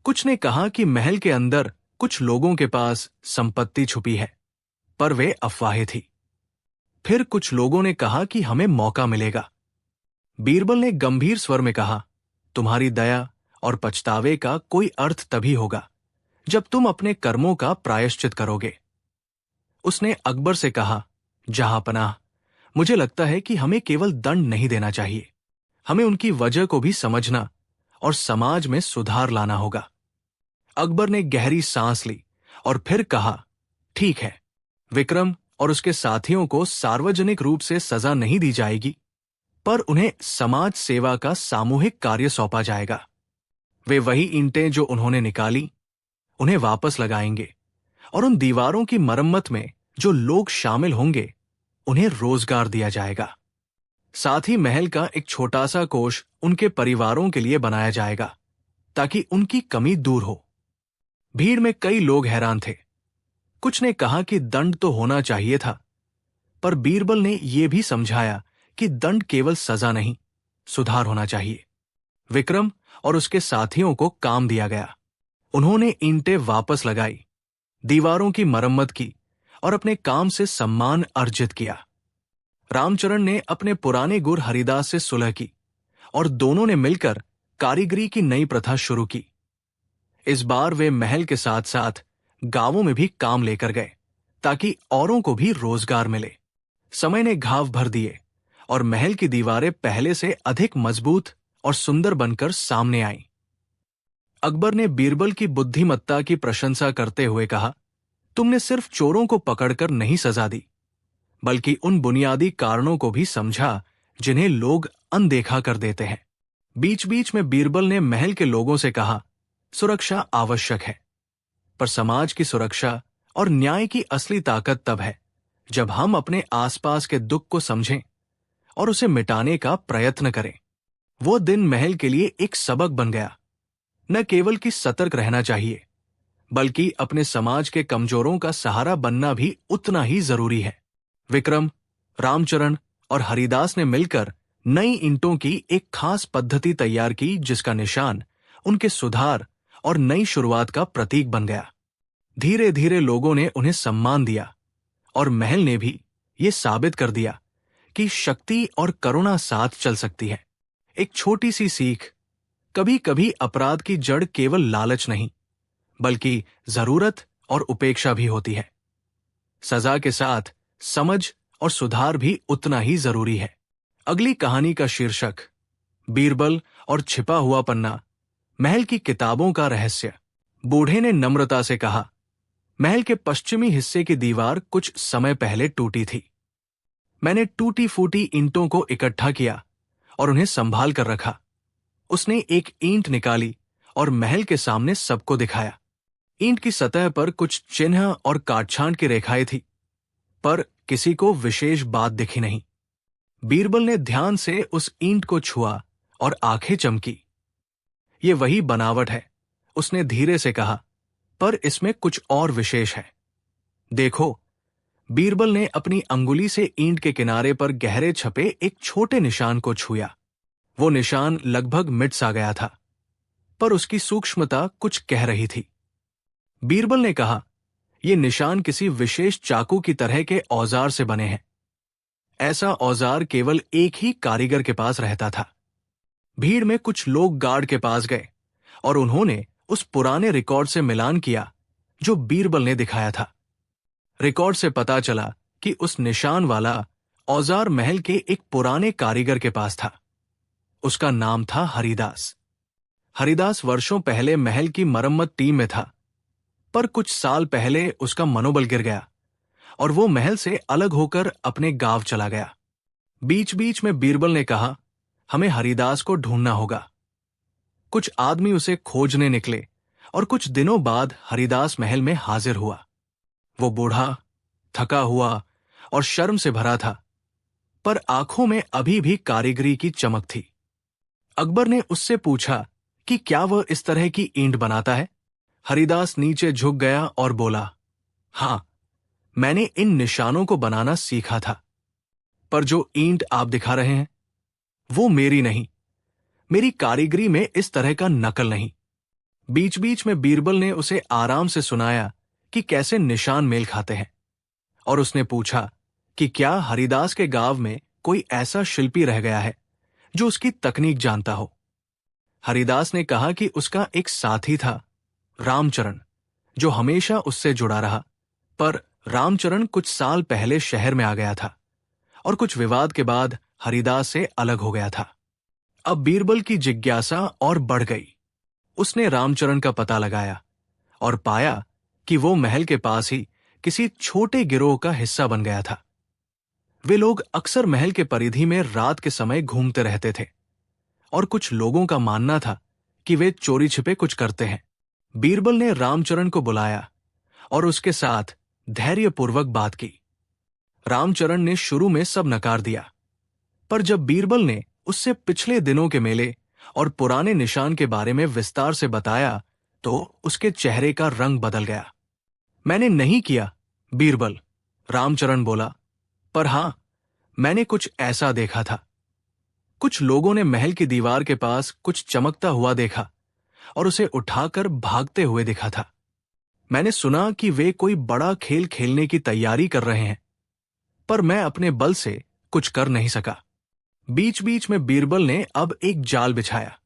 कुछ ने कहा कि महल के अंदर कुछ लोगों के पास संपत्ति छुपी है, पर वे अफवाहें थी। फिर कुछ लोगों ने कहा कि हमें मौका मिलेगा। बीरबल ने गंभीर स्वर में कहा, तुम्हारी दया और पछतावे का कोई अर्थ तभी होगा जब तुम अपने कर्मों का प्रायश्चित करोगे। उसने अकबर से कहा, जहांपनाह, मुझे लगता है कि हमें केवल दंड नहीं देना चाहिए, हमें उनकी वजह को भी समझना और समाज में सुधार लाना होगा। अकबर ने गहरी सांस ली और फिर कहा, ठीक है, विक्रम और उसके साथियों को सार्वजनिक रूप से सजा नहीं दी जाएगी, पर उन्हें समाज सेवा का सामूहिक कार्य सौंपा जाएगा। वे वही ईंटें जो उन्होंने निकाली उन्हें वापस लगाएंगे और उन दीवारों की मरम्मत में जो लोग शामिल होंगे उन्हें रोजगार दिया जाएगा। साथ ही महल का एक छोटा सा कोष उनके परिवारों के लिए बनाया जाएगा ताकि उनकी कमी दूर हो। भीड़ में कई लोग हैरान थे। कुछ ने कहा कि दंड तो होना चाहिए था, पर बीरबल ने यह भी समझाया कि दंड केवल सजा नहीं, सुधार होना चाहिए। विक्रम और उसके साथियों को काम दिया गया। उन्होंने ईंटें वापस लगाई, दीवारों की मरम्मत की और अपने काम से सम्मान अर्जित किया। रामचरण ने अपने पुराने गुरु हरिदास से सुलह की और दोनों ने मिलकर कारीगरी की नई प्रथा शुरू की। इस बार वे महल के साथ साथ गांवों में भी काम लेकर गए ताकि औरों को भी रोजगार मिले। समय ने घाव भर दिए और महल की दीवारें पहले से अधिक मजबूत और सुंदर बनकर सामने आईं। अकबर ने बीरबल की बुद्धिमत्ता की प्रशंसा करते हुए कहा, तुमने सिर्फ चोरों को पकड़कर नहीं सजा दी, बल्कि उन बुनियादी कारणों को भी समझा जिन्हें लोग अनदेखा कर देते हैं। बीच बीच में बीरबल ने महल के लोगों से कहा, सुरक्षा आवश्यक है, पर समाज की सुरक्षा और न्याय की असली ताकत तब है जब हम अपने आसपास के दुख को समझें और उसे मिटाने का प्रयत्न करें। वो दिन महल के लिए एक सबक बन गया। न केवल कि सतर्क रहना चाहिए, बल्कि अपने समाज के कमजोरों का सहारा बनना भी उतना ही जरूरी है। विक्रम, रामचरण और हरिदास ने मिलकर नई ईंटों की एक खास पद्धति तैयार की, जिसका निशान उनके सुधार और नई शुरुआत का प्रतीक बन गया। धीरे धीरे लोगों ने उन्हें सम्मान दिया और महल ने भी ये साबित कर दिया कि शक्ति और करुणा साथ चल सकती है। एक छोटी सी सीख, कभी कभी अपराध की जड़ केवल लालच नहीं, बल्कि जरूरत और उपेक्षा भी होती है। सजा के साथ समझ और सुधार भी उतना ही जरूरी है। अगली कहानी का शीर्षक बीरबल और छिपा हुआ पन्ना, महल की किताबों का रहस्य। बूढ़े ने नम्रता से कहा, महल के पश्चिमी हिस्से की दीवार कुछ समय पहले टूटी थी। मैंने टूटी फूटी ईंटों को इकट्ठा किया और उन्हें संभाल कर रखा। उसने एक ईंट निकाली और महल के सामने सबको दिखाया। ईंट की सतह पर कुछ चिन्ह और काटछांट की रेखाएं थी, पर किसी को विशेष बात दिखी नहीं। बीरबल ने ध्यान से उस ईंट को छुआ और आंखें चमकी। ये वही बनावट है, उसने धीरे से कहा, पर इसमें कुछ और विशेष है। देखो, बीरबल ने अपनी अंगुली से ईंट के किनारे पर गहरे छपे एक छोटे निशान को छुआ। वो निशान लगभग मिट सा गया था, पर उसकी सूक्ष्मता कुछ कह रही थी। बीरबल ने कहा, ये निशान किसी विशेष चाकू की तरह के औजार से बने हैं। ऐसा औजार केवल एक ही कारीगर के पास रहता था। भीड़ में कुछ लोग गार्ड के पास गए और उन्होंने उस पुराने रिकॉर्ड से मिलान किया जो बीरबल ने दिखाया था। रिकॉर्ड से पता चला कि उस निशान वाला औजार महल के एक पुराने कारीगर के पास था। उसका नाम था हरिदास। हरिदास वर्षों पहले महल की मरम्मत टीम में था, पर कुछ साल पहले उसका मनोबल गिर गया और वो महल से अलग होकर अपने गांव चला गया। बीच बीच में बीरबल ने कहा, हमें हरिदास को ढूंढना होगा। कुछ आदमी उसे खोजने निकले और कुछ दिनों बाद हरिदास महल में हाजिर हुआ। वो बूढ़ा, थका हुआ और शर्म से भरा था, पर आंखों में अभी भी कारीगरी की चमक थी। अकबर ने उससे पूछा कि क्या वह इस तरह की ईंट बनाता है। हरिदास नीचे झुक गया और बोला, हां, मैंने इन निशानों को बनाना सीखा था, पर जो ईंट आप दिखा रहे हैं वो मेरी नहीं, मेरी कारीगरी में इस तरह का नकल नहीं। बीच बीच में बीरबल ने उसे आराम से सुनाया कि कैसे निशान मेल खाते हैं, और उसने पूछा कि क्या हरिदास के गांव में कोई ऐसा शिल्पी रह गया है जो उसकी तकनीक जानता हो। हरिदास ने कहा कि उसका एक साथी था, रामचरण, जो हमेशा उससे जुड़ा रहा, पर रामचरण कुछ साल पहले शहर में आ गया था और कुछ विवाद के बाद हरिदास से अलग हो गया था। अब बीरबल की जिज्ञासा और बढ़ गई। उसने रामचरण का पता लगाया और पाया कि वो महल के पास ही किसी छोटे गिरोह का हिस्सा बन गया था। वे लोग अक्सर महल के परिधि में रात के समय घूमते रहते थे और कुछ लोगों का मानना था कि वे चोरी छिपे कुछ करते हैं। बीरबल ने रामचरण को बुलाया और उसके साथ धैर्यपूर्वक बात की। रामचरण ने शुरू में सब नकार दिया, पर जब बीरबल ने उससे पिछले दिनों के मेले और पुराने निशान के बारे में विस्तार से बताया तो उसके चेहरे का रंग बदल गया। मैंने नहीं किया, बीरबल, रामचरण बोला, पर हां, मैंने कुछ ऐसा देखा था। कुछ लोगों ने महल की दीवार के पास कुछ चमकता हुआ देखा और उसे उठाकर भागते हुए दिखा था। मैंने सुना कि वे कोई बड़ा खेल खेलने की तैयारी कर रहे हैं, पर मैं अपने बल से कुछ कर नहीं सका। बीच बीच में बीरबल ने अब एक जाल बिछाया।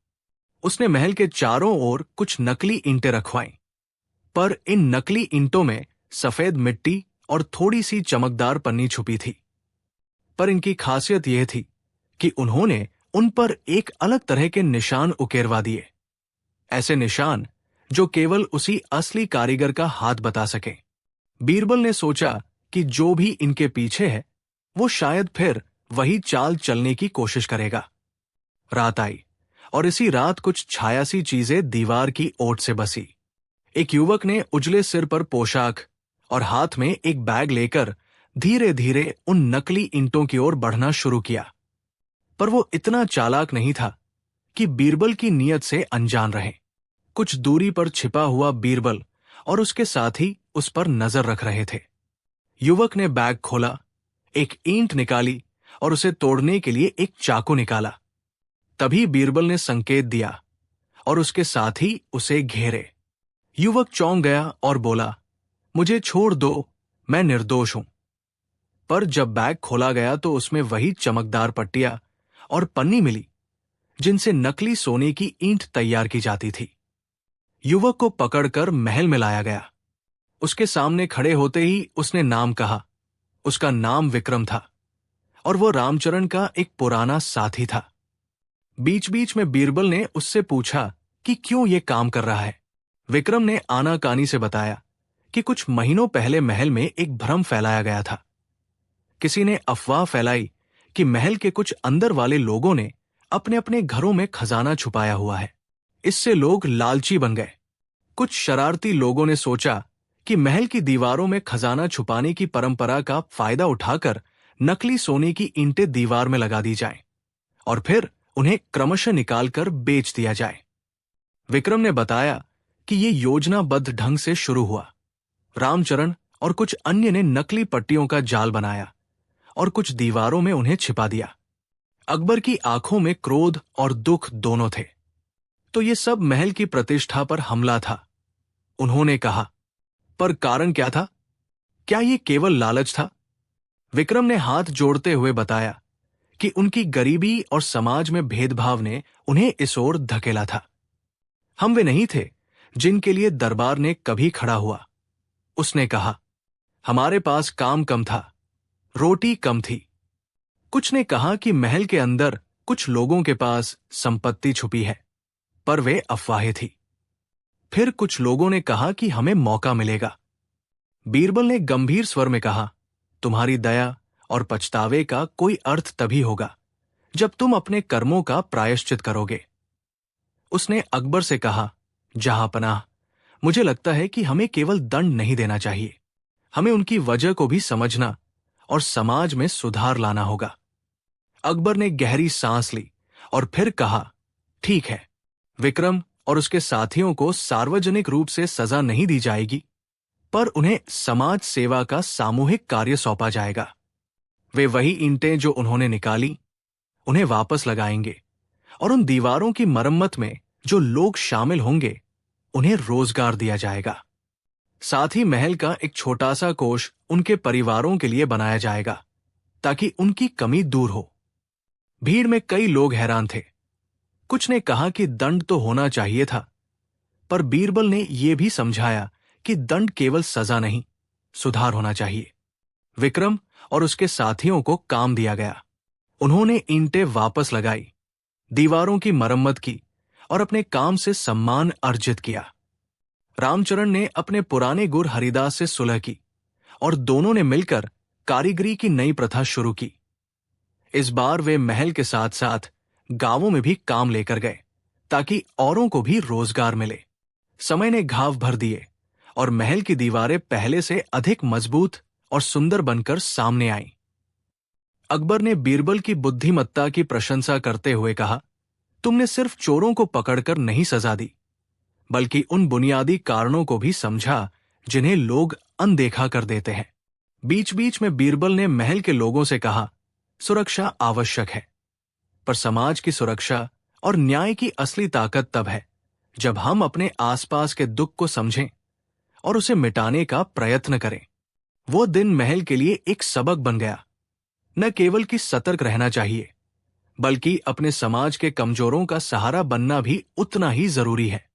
उसने महल के चारों ओर कुछ नकली ईंटें रखवाईं, पर इन नकली ईंटों में सफेद मिट्टी और थोड़ी सी चमकदार पन्नी छुपी थी। पर इनकी खासियत यह थी कि उन्होंने उन पर एक अलग तरह के निशान उकेरवा दिए, ऐसे निशान जो केवल उसी असली कारीगर का हाथ बता सके। बीरबल ने सोचा कि जो भी इनके पीछे है वो शायद फिर वही चाल चलने की कोशिश करेगा। रात आई और इसी रात कुछ छायासी चीजें दीवार की ओट से बसी। एक युवक ने उजले सिर पर पोशाक और हाथ में एक बैग लेकर धीरे धीरे उन नकली ईंटों की ओर बढ़ना शुरू किया, पर वो इतना चालाक नहीं था कि बीरबल की नीयत से अनजान रहे। कुछ दूरी पर छिपा हुआ बीरबल और उसके साथी उस पर नजर रख रहे थे। युवक ने बैग खोला, एक ईंट निकाली और उसे तोड़ने के लिए एक चाकू निकाला। तभी बीरबल ने संकेत दिया और उसके साथी उसे घेरे। युवक चौंक गया और बोला, मुझे छोड़ दो, मैं निर्दोष हूं। पर जब बैग खोला गया तो उसमें वही चमकदार पट्टियां और पन्नी मिली जिनसे नकली सोने की ईंट तैयार की जाती थी। युवक को पकड़कर महल में लाया गया। उसके सामने खड़े होते ही उसने नाम कहा। उसका नाम विक्रम था और वो रामचरण का एक पुराना साथी था। बीच बीच में बीरबल ने उससे पूछा कि क्यों ये काम कर रहा है। विक्रम ने आनाकानी से बताया कि कुछ महीनों पहले महल में एक भ्रम फैलाया गया था। किसी ने अफवाह फैलाई कि महल के कुछ अंदर वाले लोगों ने अपने अपने घरों में खजाना छुपाया हुआ है। इससे लोग लालची बन गए। कुछ शरारती लोगों ने सोचा कि महल की दीवारों में खजाना छुपाने की परंपरा का फायदा उठाकर नकली सोने की ईंटें दीवार में लगा दी जाएं और फिर उन्हें क्रमशः निकालकर बेच दिया जाए। विक्रम ने बताया कि ये योजनाबद्ध ढंग से शुरू हुआ। रामचरण और कुछ अन्य ने नकली पट्टियों का जाल बनाया और कुछ दीवारों में उन्हें छिपा दिया। अकबर की आंखों में क्रोध और दुख दोनों थे। तो ये सब महल की प्रतिष्ठा पर हमला था। उन्होंने कहा, पर कारण क्या था? क्या ये केवल लालच था? विक्रम ने हाथ जोड़ते हुए बताया कि उनकी गरीबी और समाज में भेदभाव ने उन्हें इस ओर धकेला था। हम वे नहीं थे जिनके लिए दरबार ने कभी खड़ा हुआ। उसने कहा, हमारे पास काम कम था, रोटी कम थी। कुछ ने कहा कि महल के अंदर कुछ लोगों के पास संपत्ति छुपी है, पर वे अफवाहें थी। फिर कुछ लोगों ने कहा कि हमें मौका मिलेगा। बीरबल ने गंभीर स्वर में कहा, तुम्हारी दया और पछतावे का कोई अर्थ तभी होगा जब तुम अपने कर्मों का प्रायश्चित करोगे। उसने अकबर से कहा, जहांपनाह, मुझे लगता है कि हमें केवल दंड नहीं देना चाहिए, हमें उनकी वजह को भी समझना और समाज में सुधार लाना होगा। अकबर ने गहरी सांस ली और फिर कहा, ठीक है, विक्रम और उसके साथियों को सार्वजनिक रूप से सजा नहीं दी जाएगी, पर उन्हें समाज सेवा का सामूहिक कार्य सौंपा जाएगा। वे वही ईंटें जो उन्होंने निकाली, उन्हें वापस लगाएंगे और उन दीवारों की मरम्मत में जो लोग शामिल होंगे, उन्हें रोजगार दिया जाएगा। साथ ही महल का एक छोटा सा कोष उनके परिवारों के लिए बनाया जाएगा ताकि उनकी कमी दूर हो। भीड़ में कई लोग हैरान थे। कुछ ने कहा कि दंड तो होना चाहिए था, पर बीरबल ने यह भी समझाया कि दंड केवल सजा नहीं, सुधार होना चाहिए। विक्रम और उसके साथियों को काम दिया गया। उन्होंने ईंटें वापस लगाई, दीवारों की मरम्मत की और अपने काम से सम्मान अर्जित किया। रामचरण ने अपने पुराने गुरु हरिदास से सुलह की और दोनों ने मिलकर कारीगरी की नई प्रथा शुरू की। इस बार वे महल के साथ साथ गांवों में भी काम लेकर गए ताकि औरों को भी रोजगार मिले। समय ने घाव भर दिए और महल की दीवारें पहले से अधिक मजबूत और सुंदर बनकर सामने आईं। अकबर ने बीरबल की बुद्धिमत्ता की प्रशंसा करते हुए कहा, तुमने सिर्फ चोरों को पकड़कर नहीं सजा दी, बल्कि उन बुनियादी कारणों को भी समझा जिन्हें लोग अनदेखा कर देते हैं। बीच बीच में बीरबल ने महल के लोगों से कहा, सुरक्षा आवश्यक है, पर समाज की सुरक्षा और न्याय की असली ताकत तब है जब हम अपने आसपास के दुख को समझें और उसे मिटाने का प्रयत्न करें। वो दिन महल के लिए एक सबक बन गया। न केवल कि सतर्क रहना चाहिए, बल्कि अपने समाज के कमजोरों का सहारा बनना भी उतना ही जरूरी है।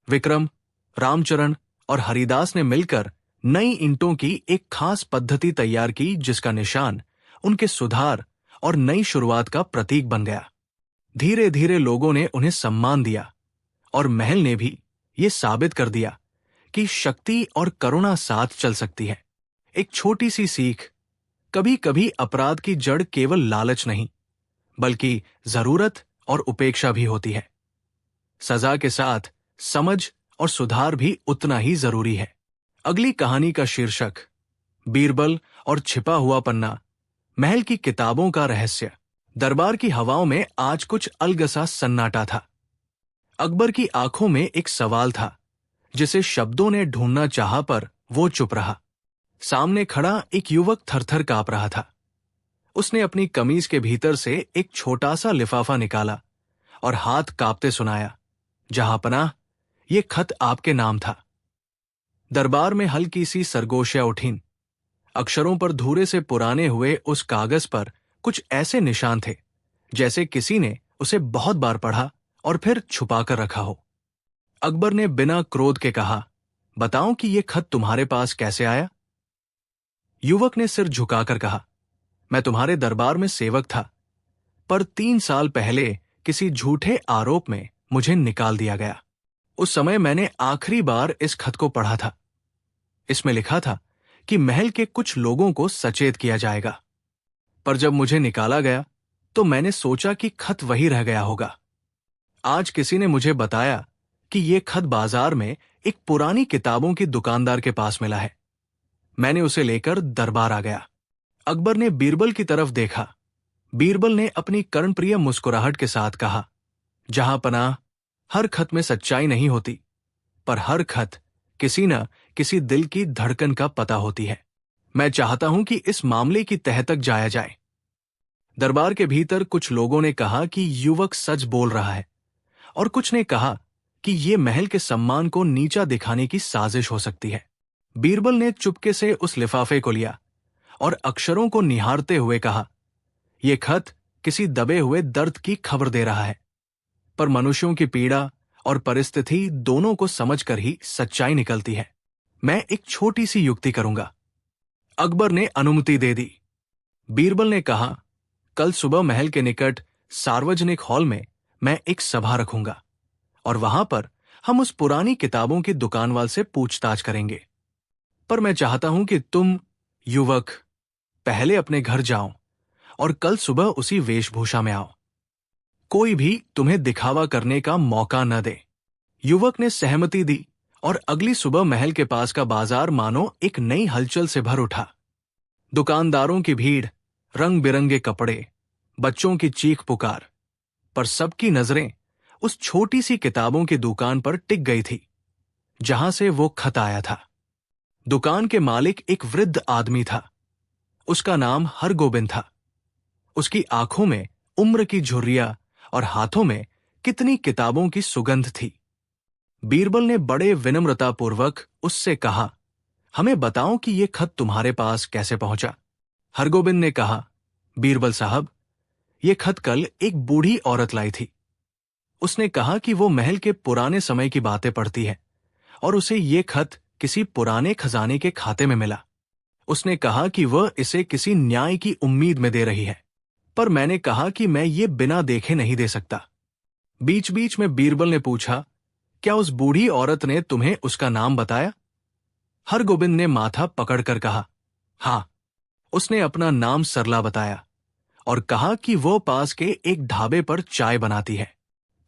विक्रम, रामचरण और हरिदास ने मिलकर नई ईंटों की एक खास पद्धति तैयार की जिसका निशान उनके सुधार और नई शुरुआत का प्रतीक बन गया। धीरे धीरे लोगों ने उन्हें सम्मान दिया और महल ने भी ये साबित कर दिया कि शक्ति और करुणा साथ चल सकती है। एक छोटी सी सीख, कभी कभी अपराध की जड़ केवल लालच नहीं, बल्कि जरूरत और उपेक्षा भी होती है। सजा के साथ समझ और सुधार भी उतना ही जरूरी है। अगली कहानी का शीर्षक, बीरबल और छिपा हुआ पन्ना, महल की किताबों का रहस्य। दरबार की हवाओं में आज कुछ अलगसा सन्नाटा था। अकबर की आंखों में एक सवाल था जिसे शब्दों ने ढूंढना चाहा पर वो चुप रहा। सामने खड़ा एक युवक थरथर कांप रहा था। उसने अपनी कमीज के भीतर से एक छोटा सा लिफाफा निकाला और हाथ कांपते सुनाया, जहांपनाह, ये खत आपके नाम था। दरबार में हल्की सी सरगोशियां उठीं। अक्षरों पर धूरे से पुराने हुए उस कागज पर कुछ ऐसे निशान थे जैसे किसी ने उसे बहुत बार पढ़ा और फिर छुपाकर रखा हो। अकबर ने बिना क्रोध के कहा, बताओ कि यह खत तुम्हारे पास कैसे आया? युवक ने सिर झुकाकर कहा, मैं तुम्हारे दरबार में सेवक था, पर 3 साल पहले किसी झूठे आरोप में मुझे निकाल दिया गया। उस समय मैंने आखिरी बार इस खत को पढ़ा था। इसमें लिखा था कि महल के कुछ लोगों को सचेत किया जाएगा, पर जब मुझे निकाला गया तो मैंने सोचा कि खत वही रह गया होगा। आज किसी ने मुझे बताया कि यह खत बाजार में एक पुरानी किताबों की दुकानदार के पास मिला है। मैंने उसे लेकर दरबार आ गया। अकबर ने बीरबल की तरफ देखा। बीरबल ने अपनी कर्णप्रिय मुस्कुराहट के साथ कहा, जहांपनाह, हर खत में सच्चाई नहीं होती, पर हर खत किसी न किसी दिल की धड़कन का पता होती है। मैं चाहता हूं कि इस मामले की तह तक जाया जाए। दरबार के भीतर कुछ लोगों ने कहा कि युवक सच बोल रहा है, और कुछ ने कहा कि यह महल के सम्मान को नीचा दिखाने की साजिश हो सकती है। बीरबल ने चुपके से उस लिफाफे को लिया और अक्षरों को निहारते हुए कहा, यह खत किसी दबे हुए दर्द की खबर दे रहा है, पर मनुष्यों की पीड़ा और परिस्थिति दोनों को समझकर ही सच्चाई निकलती है। मैं एक छोटी सी युक्ति करूंगा। अकबर ने अनुमति दे दी। बीरबल ने कहा, कल सुबह महल के निकट सार्वजनिक हॉल में मैं एक सभा रखूंगा और वहां पर हम उस पुरानी किताबों की दुकानवाल से पूछताछ करेंगे। पर मैं चाहता हूं कि तुम, युवक, पहले अपने घर जाओ और कल सुबह उसी वेशभूषा में आओ। कोई भी तुम्हें दिखावा करने का मौका न दे। युवक ने सहमति दी और अगली सुबह महल के पास का बाजार मानो एक नई हलचल से भर उठा। दुकानदारों की भीड़, रंग बिरंगे कपड़े, बच्चों की चीख पुकार, पर सबकी नजरें उस छोटी सी किताबों की दुकान पर टिक गई थी जहां से वो खत आया था। दुकान के मालिक एक वृद्ध आदमी था। उसका नाम हरगोबिंद था। उसकी आंखों में उम्र की झुर्रियां और हाथों में कितनी किताबों की सुगंध थी। बीरबल ने बड़े विनम्रतापूर्वक उससे कहा, हमें बताओ कि यह खत तुम्हारे पास कैसे पहुंचा? हरगोबिंद ने कहा, बीरबल साहब, यह खत कल एक बूढ़ी औरत लाई थी। उसने कहा कि वो महल के पुराने समय की बातें पढ़ती है और उसे यह खत किसी पुराने खजाने के खाते में मिला। उसने कहा कि वह इसे किसी न्याय की उम्मीद में दे रही है, पर मैंने कहा कि मैं ये बिना देखे नहीं दे सकता। बीच बीच में बीरबल ने पूछा, क्या उस बूढ़ी औरत ने तुम्हें उसका नाम बताया? हरगोबिंद ने माथा पकड़कर कहा, हां, उसने अपना नाम सरला बताया और कहा कि वो पास के एक ढाबे पर चाय बनाती है,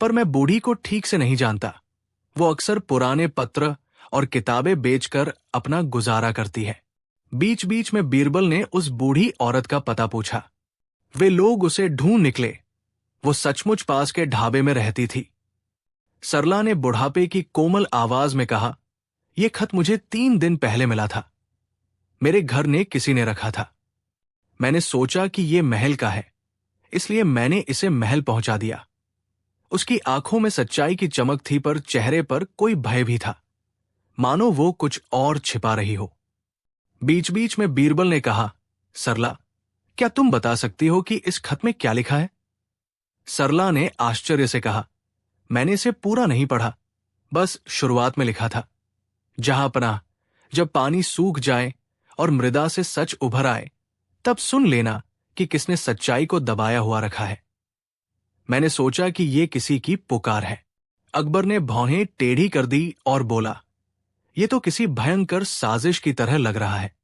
पर मैं बूढ़ी को ठीक से नहीं जानता। वो अक्सर पुराने पत्र और किताबें बेचकर अपना गुजारा करती है। बीच बीच में बीरबल ने उस बूढ़ी औरत का पता पूछा। वे लोग उसे ढूंढ निकले। वो सचमुच पास के ढाबे में रहती थी। सरला ने बुढ़ापे की कोमल आवाज में कहा, यह खत मुझे 3 दिन पहले मिला था। मेरे घर ने किसी ने रखा था। मैंने सोचा कि यह महल का है, इसलिए मैंने इसे महल पहुंचा दिया। उसकी आंखों में सच्चाई की चमक थी, पर चेहरे पर कोई भय भी था, मानो वो कुछ और छिपा रही हो। बीच बीच में बीरबल ने कहा, सरला, क्या तुम बता सकती हो कि इस खत में क्या लिखा है? सरला ने आश्चर्य से कहा, मैंने इसे पूरा नहीं पढ़ा, बस शुरुआत में लिखा था, जहांपनाह, जब पानी सूख जाए और मृदा से सच उभर आए, तब सुन लेना कि किसने सच्चाई को दबाया हुआ रखा है। मैंने सोचा कि यह किसी की पुकार है। अकबर ने भौहें टेढ़ी कर दी और बोला, यह तो किसी भयंकर साजिश की तरह लग रहा है।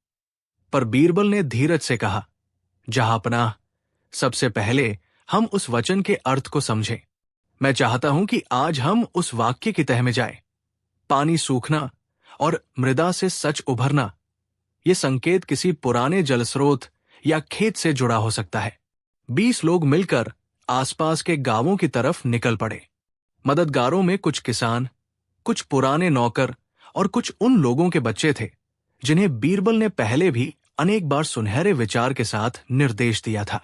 पर बीरबल ने धीरज से कहा, जहांपनाह, सबसे पहले हम उस वचन के अर्थ को समझें। मैं चाहता हूं कि आज हम उस वाक्य की तह में जाएं। पानी सूखना और मृदा से सच उभरना, यह संकेत किसी पुराने जलस्रोत या खेत से जुड़ा हो सकता है। 20 लोग मिलकर आसपास के गांवों की तरफ निकल पड़े। मददगारों में कुछ किसान, कुछ पुराने नौकर और कुछ उन लोगों के बच्चे थे जिन्हें बीरबल ने पहले भी अनेक बार सुनहरे विचार के साथ निर्देश दिया था।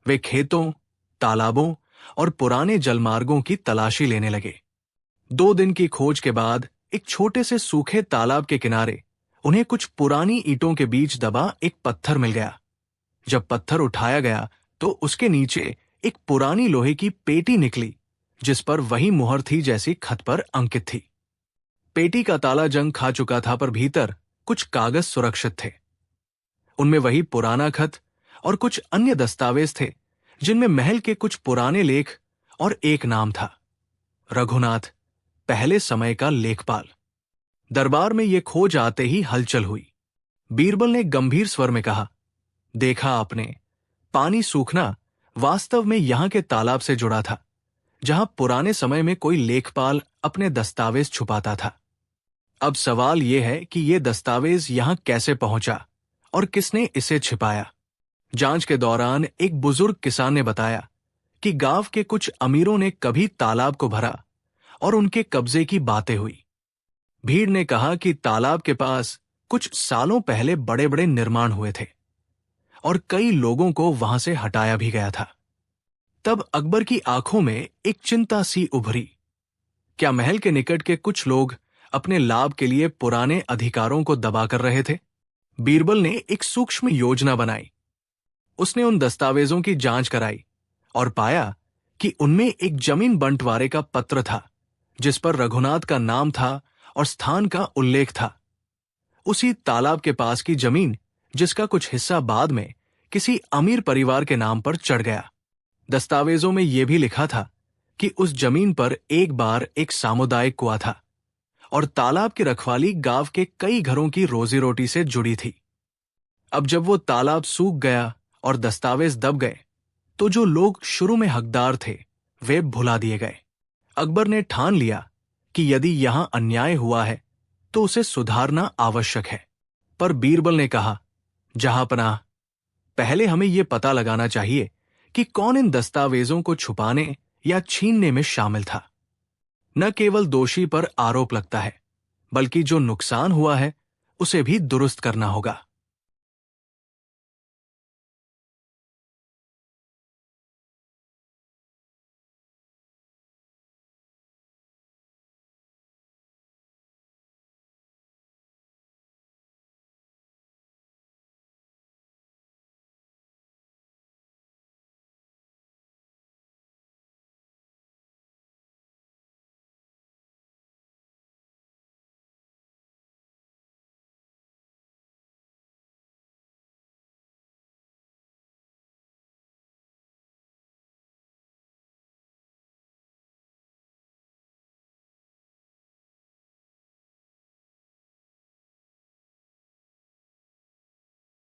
वे खेतों, तालाबों और पुराने जलमार्गों की तलाशी लेने लगे। 2 दिन की खोज के बाद एक छोटे से सूखे तालाब के किनारे उन्हें कुछ पुरानी ईंटों के बीच दबा एक पत्थर मिल गया। जब पत्थर उठाया गया तो उसके नीचे एक पुरानी लोहे की पेटी निकली जिस पर वही मुहर थी जैसी खत पर अंकित थी। पेटी का ताला जंग खा चुका था पर भीतर कुछ कागज सुरक्षित थे। उनमें वही पुराना खत और कुछ अन्य दस्तावेज थे जिनमें महल के कुछ पुराने लेख और एक नाम था, रघुनाथ, पहले समय का लेखपाल। दरबार में यह खोज आते ही हलचल हुई। बीरबल ने गंभीर स्वर में कहा, देखा आपने, पानी सूखना वास्तव में यहां के तालाब से जुड़ा था जहां पुराने समय में कोई लेखपाल अपने दस्तावेज छुपाता था। अब सवाल यह है कि यह दस्तावेज यहां कैसे पहुंचा और किसने इसे छिपाया। जांच के दौरान एक बुजुर्ग किसान ने बताया कि गांव के कुछ अमीरों ने कभी तालाब को भरा और उनके कब्जे की बातें हुई। भीड़ ने कहा कि तालाब के पास कुछ सालों पहले बड़े बड़े निर्माण हुए थे और कई लोगों को वहां से हटाया भी गया था। तब अकबर की आंखों में एक चिंता सी उभरी। क्या महल के निकट के कुछ लोग अपने लाभ के लिए पुराने अधिकारों को दबा कर रहे थे? बीरबल ने एक सूक्ष्म योजना बनाई। उसने उन दस्तावेजों की जांच कराई और पाया कि उनमें एक जमीन बंटवारे का पत्र था जिस पर रघुनाथ का नाम था और स्थान का उल्लेख था। उसी तालाब के पास की जमीन जिसका कुछ हिस्सा बाद में किसी अमीर परिवार के नाम पर चढ़ गया। दस्तावेजों में यह भी लिखा था कि उस जमीन पर एक बार एक सामुदायिक कुआं था और तालाब की रखवाली गांव के कई घरों की रोजी रोटी से जुड़ी थी। अब जब वो तालाब सूख गया और दस्तावेज दब गए तो जो लोग शुरू में हकदार थे वे भुला दिए गए। अकबर ने ठान लिया कि यदि यहां अन्याय हुआ है तो उसे सुधारना आवश्यक है। पर बीरबल ने कहा, जहांपनाह, पहले हमें यह पता लगाना चाहिए कि कौन इन दस्तावेजों को छुपाने या छीनने में शामिल था। न केवल दोषी पर आरोप लगता है बल्कि जो नुकसान हुआ है उसे भी दुरुस्त करना होगा।